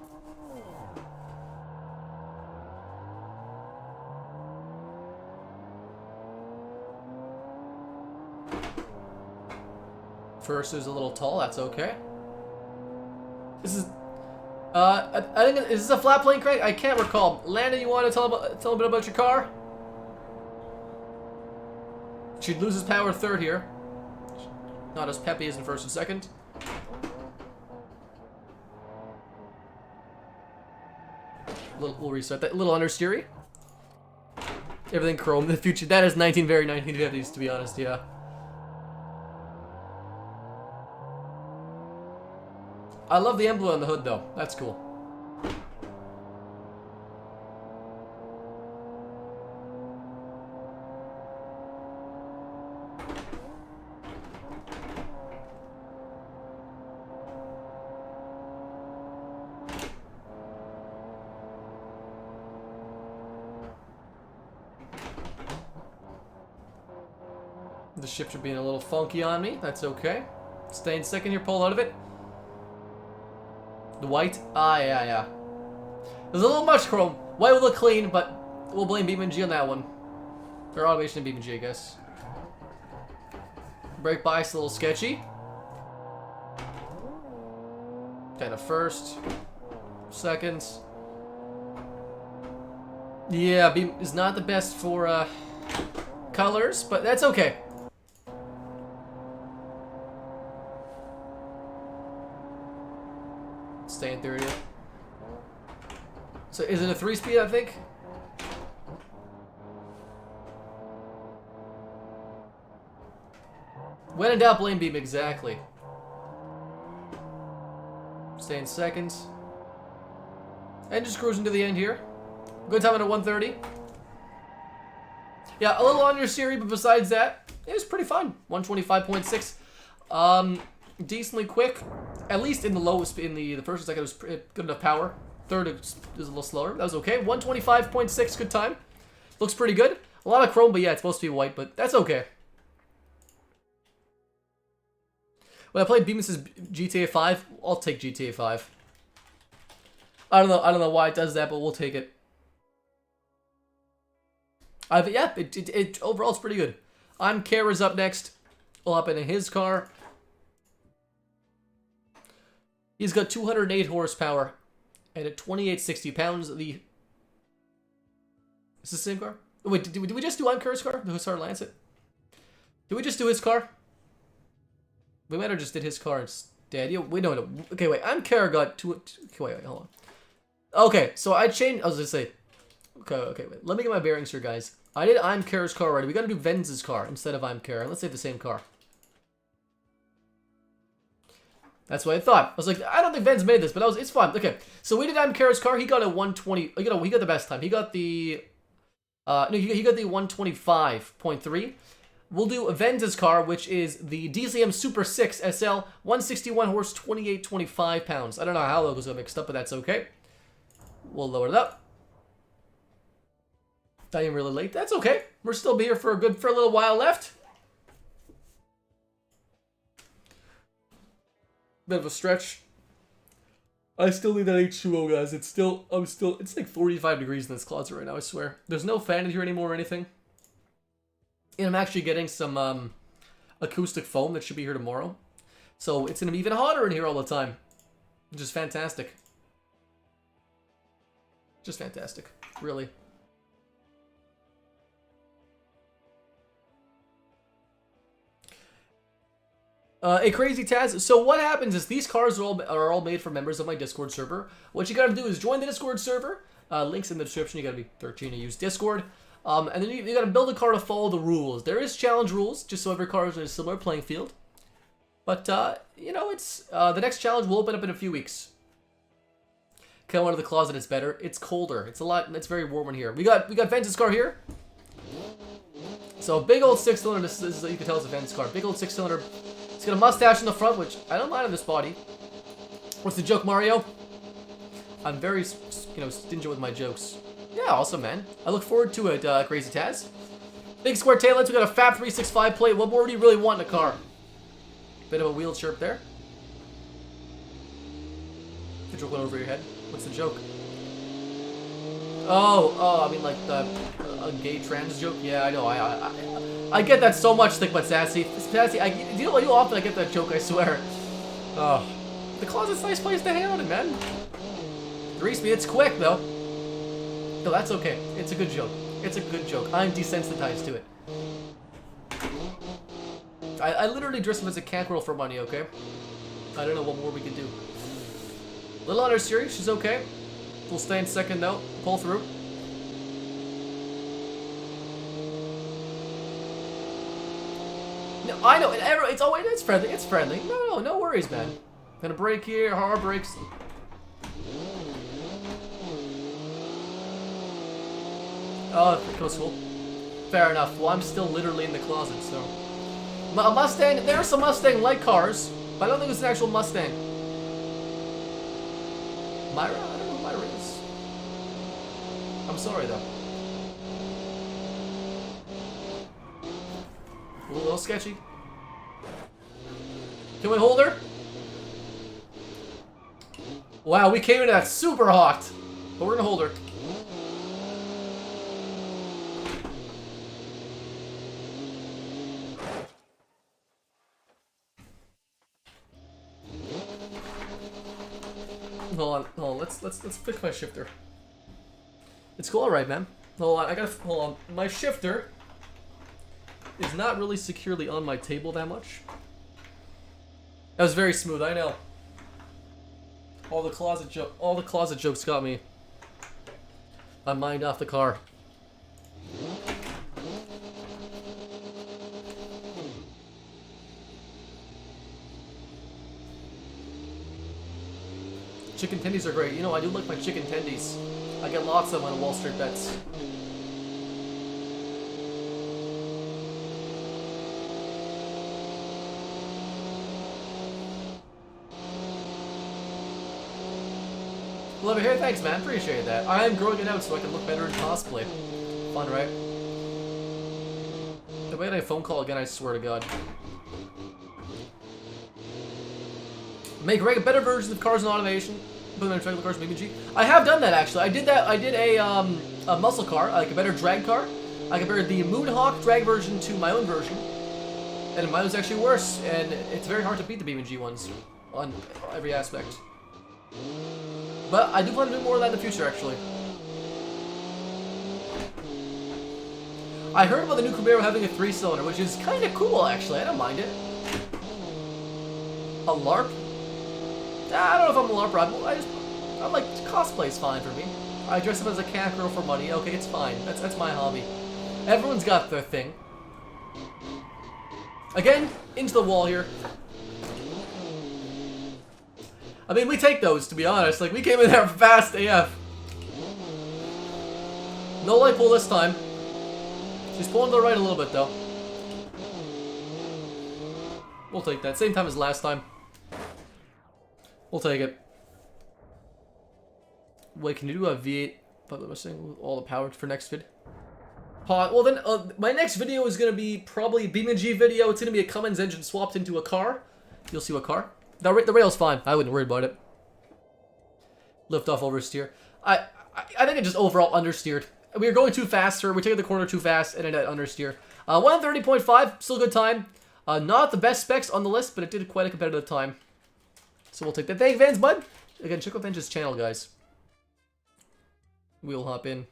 First is a little tall. That's okay. This is, I think is this a flat plane crate? I can't recall. Landon, you want to tell a bit about your car? She loses power third here. Not as peppy as in first and second. We'll reset that. A little understeery. Everything chrome in the future. That is very 1950s, to be honest, yeah. I love the emblem on the hood, though. That's cool. The shifter being a little funky on me. That's okay. Staying second here, pull out of it. The white? Ah, yeah. There's a little much chrome. White will look clean, but we'll blame BeamNG on that one. Or automation in BeamNG, I guess. Brake bias a little sketchy. Been a first. Second. Yeah, Beam is not the best for colors, but that's okay. Stay in 30th. So is it a 3-speed, I think? When in doubt, blame Beam, exactly. Stay in seconds. And just cruising to the end here. Good time at a 130. Yeah, a little on your Siri, but besides that, it was pretty fun. 125.6. Decently quick. At least in the lowest, in the first and second, it was good enough power. Third is a little slower. That was okay. 125.6, good time. Looks pretty good. A lot of chrome, but yeah, it's supposed to be white, but that's okay. When I played Bemis' GTA 5, I'll take GTA 5. I don't know why it does that, but we'll take it. Yeah, overall it's pretty good. I'm Kara's up next. We'll hop into his car. He's got 208 horsepower and at 2860 pounds. Is this the same car? Wait, did we just do I'm Kara's car? The Hussar Lancet? Did we just do his car? We might have just did his car instead. Yeah, wait, no. Okay, wait. I'm Kara got two. Okay, wait, hold on. Okay, so I changed. I was gonna say. Okay, wait. Let me get my bearings here, guys. I did I'm Kara's car already. We gotta do Venz's car instead of I'm Kara. Let's say the same car. That's what I thought. I was like, I don't think Venz made this, but it's fun. Okay, so we did I'm Kara's car. He got a 120. He got the best time. He got the. No, he got the 125.3. We'll do Venz's car, which is the DCM Super 6 SL, 161 horse, 2825 pounds. I don't know how those got mixed up, but that's okay. We'll lower it up. I am really late. That's okay. We're still be here for a little while left. Bit of a stretch. I still need that H2O, guys. It's like 45 degrees in this closet right now, I swear. There's no fan in here anymore or anything. And I'm actually getting some acoustic foam that should be here tomorrow. So it's going to be even hotter in here all the time. Which is fantastic. Just fantastic. Really. A crazy Taz. So what happens is these cars are all made for members of my Discord server. What you got to do is join the Discord server. Links in the description. You got to be 13 to use Discord. And then you got to build a car to follow the rules. There is challenge rules, just so every car is in a similar playing field. But, you know, it's the next challenge will open up in a few weeks. Come out of the closet, it's better. It's colder. It's very warm in here. We got Venz's car here. So, big old 6-cylinder. This is, you can tell it's a Venz's car. Big old 6-cylinder. It's got a mustache in the front, which I don't mind on this body. What's the joke, Mario? I'm very, stingy with my jokes. Yeah, awesome, man. I look forward to it, Crazy Taz. Big square taillights. We got a FAP 365 plate. What more do you really want in a car? Bit of a wheel chirp there. The joke went over your head. What's the joke? Oh, I mean like a gay trans joke. Yeah, I know. I get that so much. Think about Sassy. Sassy. You know how often I get that joke? I swear. Oh, the closet's a nice place to hang out in, man. 3-speed. It's quick though. No, that's okay. It's a good joke. It's a good joke. I'm desensitized to it. I literally dress him as a cat girl for money, okay? I don't know what more we can do. Little on her Siri, she's okay. We'll stay in second though. Pull through. No, I know. It's always it's friendly. It's friendly. No worries, man. Gonna brake here. Hard brakes. Oh, it goes full. Fair enough. Well, I'm still literally in the closet, so. A Mustang. There are some Mustang-like cars, but I don't think it's an actual Mustang. Myra? I don't know who Myra is. I'm sorry, though. A little sketchy. Can we hold her? Wow, we came into that super hot. But we're gonna hold her. let's fix my shifter. It's cool, alright, man. Hold on, I gotta hold on. My shifter is not really securely on my table that much. That was very smooth, I know. All the closet jokes got me. My mind off the car. Chicken tendies are great. You know, I do like my chicken tendies. I get lots of them on Wall Street Bets. Love it here, thanks man, appreciate that. I am growing it out so I can look better in cosplay. Fun, right? If I get a phone call again, I swear to God. Make better versions of cars and automation. Put them in regular cars, BeamNG. I have done that actually. I did that. I did a muscle car, like a better drag car. I compared the Moonhawk drag version to my own version, and mine was actually worse. And it's very hard to beat the BeamNG ones on every aspect. But I do plan to do more of that in the future, actually. I heard about the new Camaro having a 3-cylinder, which is kind of cool, actually. I don't mind it. A LARP? I don't know if I'm a LARPer. I like cosplay's fine for me. I dress up as a cat girl for money. Okay, it's fine. That's my hobby. Everyone's got their thing. Again, into the wall here. I mean, we take those, to be honest. Like, we came in there fast AF. No light pull this time. She's pulling to the right a little bit, though. We'll take that. Same time as last time. We'll take it. Wait, can you do a V8? But I'm saying with all the power for next vid. Well then, my next video is gonna be probably a BeamNG video. It's gonna be a Cummins engine swapped into a car. You'll see what car. The rail's fine. I wouldn't worry about it. Lift off, oversteer. I think it just overall understeered. We were going too fast, we took the corner too fast, and it had understeer. 130.5, still good time. Not the best specs on the list, but it did quite a competitive time. So we'll take that. Thank Vans, bud. Again, check out Vans' channel, guys. We'll hop in.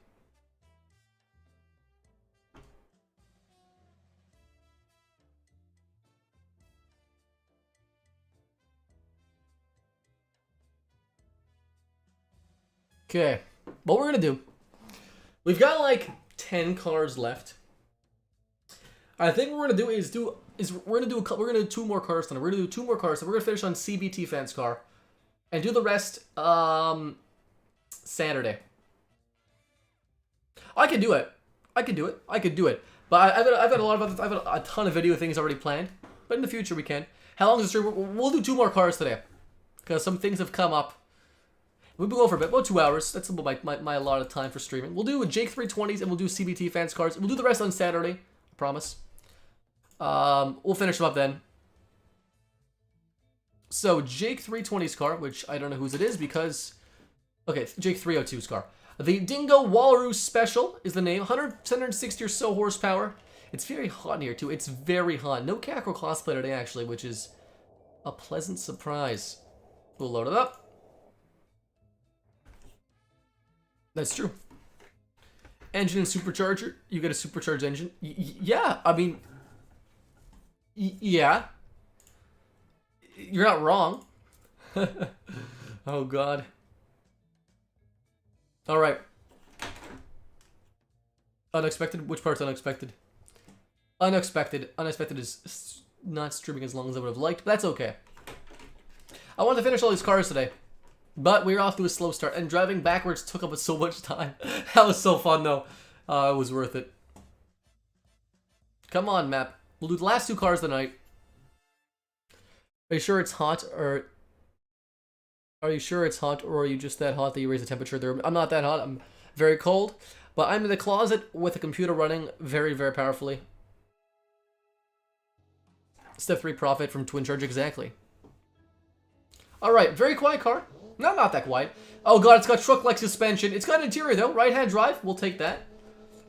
Okay, what we're gonna do, we've got like 10 cars left. I think what we're gonna do is we're gonna do 2 more cars tonight. We're gonna do 2 more cars, so we're gonna finish on CBT Fan's car, and do the rest Saturday. I could do it. I could do it. I could do it. But I've got a ton of video things already planned. But in the future we can. How long is the stream? We'll do 2 more cars today, because some things have come up. We'll be going for a bit, about 2 hours. That's about my allotted time for streaming. We'll do Jake 320s and we'll do CBT Fans cars. We'll do the rest on Saturday, I promise. We'll finish them up then. So Jake 320's car, which I don't know whose it is because... Okay, Jake 302's car. The Dingo Walrus Special is the name. 160 or so horsepower. It's very hot in here too. It's very hot. No Cacro cosplay today actually, which is a pleasant surprise. We'll load it up. That's true. Engine and supercharger. You get a supercharged engine. Yeah, I mean... yeah. You're not wrong. Oh, God. Alright. Unexpected? Which part's unexpected? Unexpected. Unexpected is not streaming as long as I would have liked, but that's okay. I wanted to finish all these cars today. But we were off to a slow start, and driving backwards took up so much time. That was so fun, though. It was worth it. Come on, map. We'll do the last 2 cars of the night. Are you sure it's hot, or... Are you sure it's hot, or are you just that hot that you raise the temperature there? I'm not that hot. I'm very cold. But I'm in the closet with a computer running very, very powerfully. Step 3 profit from twin charge, exactly. Alright, very quiet car. No, not that quiet. Oh god, it's got truck-like suspension. It's got interior though. Right-hand drive, we'll take that.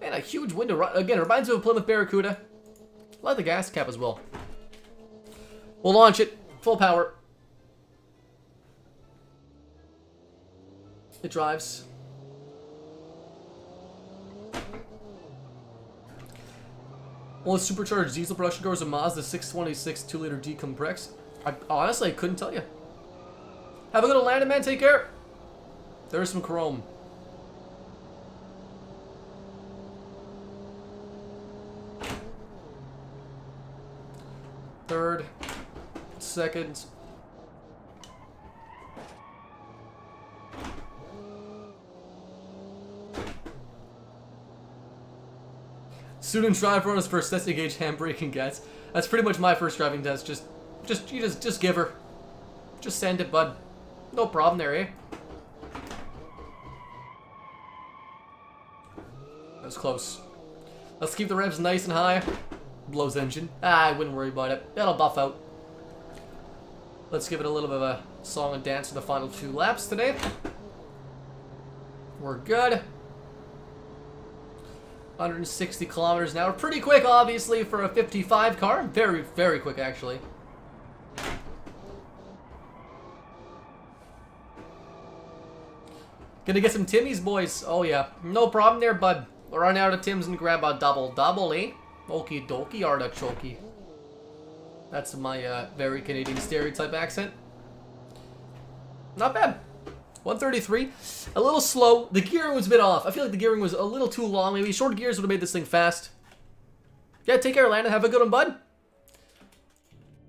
And a huge window. Again, it reminds me of a Plymouth Barracuda. I like the gas cap as well. We'll launch it. Full power. It drives. Well, supercharged diesel production cars, a Mazda 626 2-liter decompress. Honestly, I couldn't tell you. Have a good landing, man. Take care. There's some chrome. Third, second. Student drive on his first testing gauge handbraking gets. That's pretty much my first driving test. Just give her. Just send it, bud. No problem there, eh? That was close. Let's keep the revs nice and high. Blows engine. I wouldn't worry about it. It'll buff out. Let's give it a little bit of a song and dance for the final 2 laps today. We're good. 160 kilometers an hour. Pretty quick, obviously, for a 55 car. Very, very quick, actually. Gonna get some Timmies, boys. Oh, yeah. No problem there, bud. We'll run out of Tims and grab a double, eh? Okie dokie, artichoke. That's my very Canadian stereotype accent. Not bad. 133. A little slow. The gearing was a bit off. I feel like the gearing was a little too long. Maybe short gears would have made this thing fast. Yeah, take care, Landon. Have a good one, bud.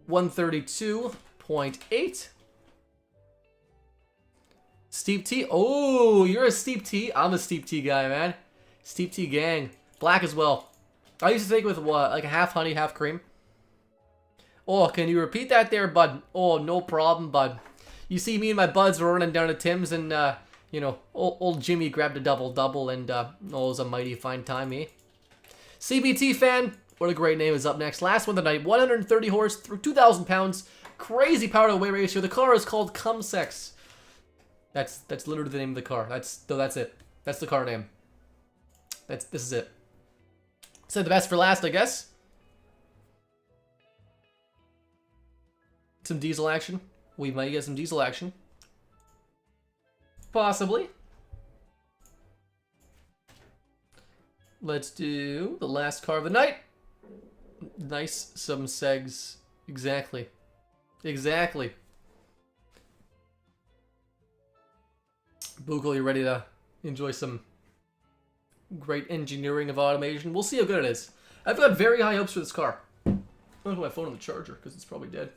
132.8. Steep T. Oh, you're a Steep T. I'm a Steep T guy, man. Steep T gang. Black as well. I used to take with what, like half honey, half cream. Oh, can you repeat that there, bud? Oh, no problem, bud. You see, me and my buds were running down to Tim's, and you know, old Jimmy grabbed a double, and oh, it was a mighty fine time, eh? CBT fan, what a great name, is up next. Last one of the night, 130 horse through 2,000 pounds, crazy power to weight ratio. The car is called Cumsex. That's literally the name of the car. That's it. That's the car name. This is it. Said the best for last, I guess. Some diesel action. We might get some diesel action. Possibly. Let's do the last car of the night. Nice, some segs. Exactly. Exactly. Bugle, you ready to enjoy some great engineering of automation? We'll see how good it is. I've got very high hopes for this car. I'm gonna put my phone on the charger because it's probably dead.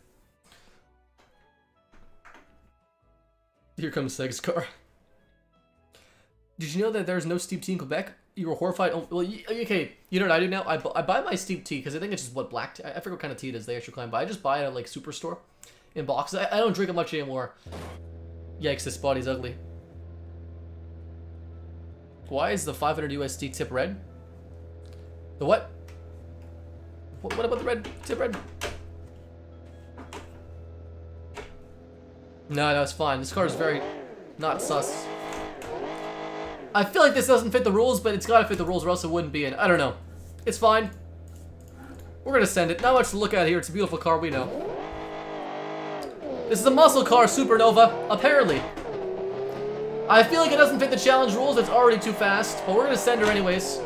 Here comes Seg's car. Did you know that there's no Steep Tea in Quebec? You were horrified. Oh, well, okay, you know what I do now? I buy my Steep Tea because I think it's just what black tea. I forget what kind of tea it is they actually claim, but I just buy it at like Superstore in boxes. I don't drink it much anymore. Yikes, this body's ugly. Why is the 500 USD tip red? The what? What about the red tip red? No, it's fine. This car is very not sus. I feel like this doesn't fit the rules, but it's gotta fit the rules or else it wouldn't be in. I don't know. It's fine. We're gonna send it. Not much to look at here. It's a beautiful car, we know. This is a muscle car, Supernova, apparently. I feel like it doesn't fit the challenge rules. It's already too fast, but we're gonna send her anyways.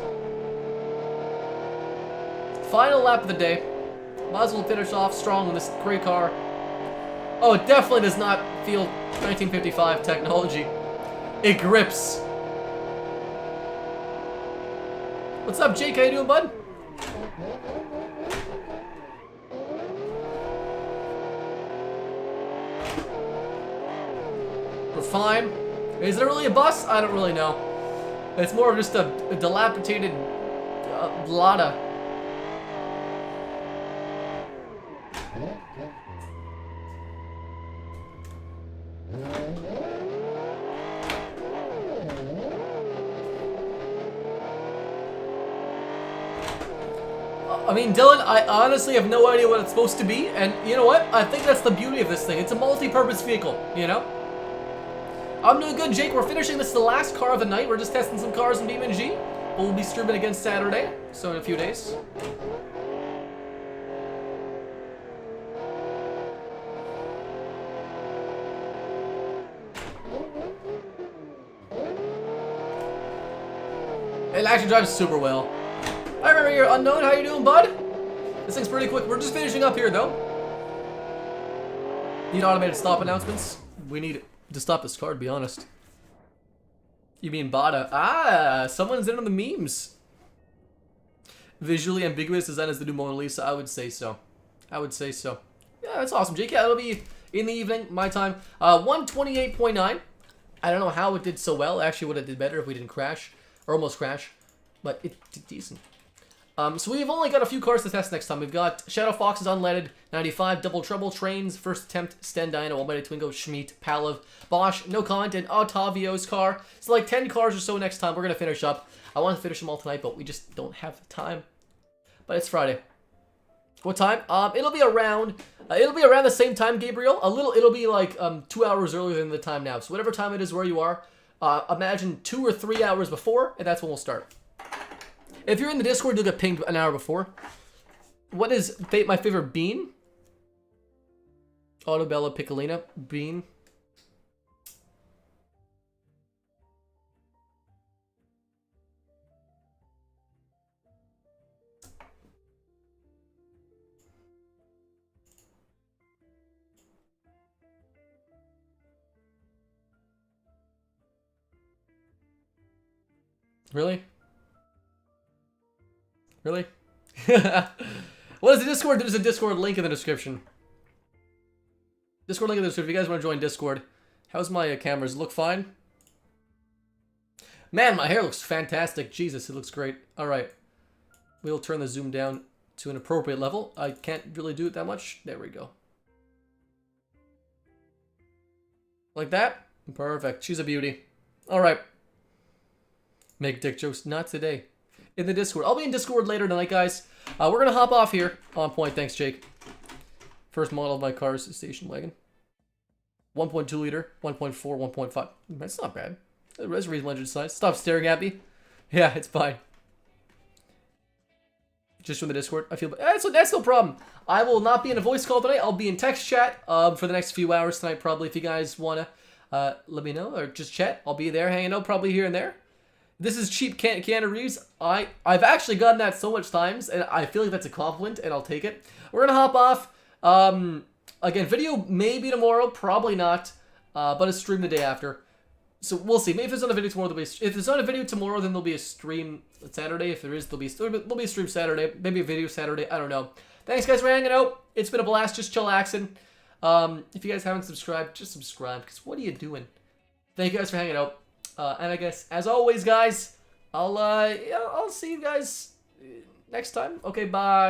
Final lap of the day. Might as well finish off strong with this great car. Oh, it definitely does not feel 1955 technology. It grips. What's up, Jake? How you doing, bud? We're fine. Is it really a bus? I don't really know. It's more of just a dilapidated Lada. I mean, Dylan, I honestly have no idea what it's supposed to be, and you know what? I think that's the beauty of this thing. It's a multi-purpose vehicle, you know? I'm doing good, Jake. We're finishing this the last car of the night. We're just testing some cars in BeamNG, but we'll be streaming again Saturday, so in a few days. It actually drives super well. I remember here, Unknown. How you doing, bud? This thing's pretty quick. We're just finishing up here, though. Need automated stop announcements. We need to stop this car, to be honest. You mean Bada? Ah, someone's in on the memes. Visually ambiguous design as the new Mona Lisa. I would say so. I would say so. Yeah, that's awesome, Jake. Yeah, it'll be in the evening, my time. 128.9. I don't know how it did so well. Actually, would have did better if we didn't crash. Or almost crash. But it did decent. So we've only got a few cars to test next time. We've got Shadow Fox's Unleaded, 95, Double Trouble, Trains, First Attempt, Sten Dyno, Almighty Twingo, Schmeat, Palav, Bosch, No Comment, and Ottavio's car. So like 10 cars or so next time. We're going to finish up. I want to finish them all tonight, but we just don't have the time. But it's Friday. What time? It'll be around the same time, Gabriel. It'll be like 2 hours earlier than the time now. So whatever time it is where you are, imagine 2 or 3 hours before, and that's when we'll start. If you're in the Discord, you'll get pinged an hour before. What is my favorite bean? Autobella Piccolina bean. Really? Really? What is the Discord? There's a Discord link in the description. Discord link in the description if you guys want to join Discord. How's my cameras? Look fine? Man, my hair looks fantastic. Jesus, it looks great. Alright. We'll turn the zoom down to an appropriate level. I can't really do it that much. There we go. Like that? Perfect. She's a beauty. Alright. Make dick jokes. Not today. In the Discord. I'll be in Discord later tonight, guys. We're going to hop off here. On point. Thanks, Jake. First model of my car is a station wagon. 1.2 liter, 1.4, 1.5. That's not bad. That's a reasonable engine size. Stop staring at me. Yeah, it's fine. Just from the Discord. I feel that's no problem. I will not be in a voice call tonight. I'll be in text chat for the next few hours tonight, probably. If you guys want to let me know or just chat, I'll be there hanging out probably here and there. This is cheap Keanu Reeves. I've actually gotten that so much times, and I feel like that's a compliment, and I'll take it. We're gonna hop off. Again, video maybe tomorrow, probably not, but a stream the day after. So we'll see. Maybe if there's not a video tomorrow, if there's not a video tomorrow, then there'll be a stream Saturday. If there is, there'll be a stream Saturday. Maybe a video Saturday. I don't know. Thanks, guys, for hanging out. It's been a blast. Just chillaxing. If you guys haven't subscribed, just subscribe, because what are you doing? Thank you guys for hanging out. And I guess, as always, guys, I'll see you guys next time. Okay, bye.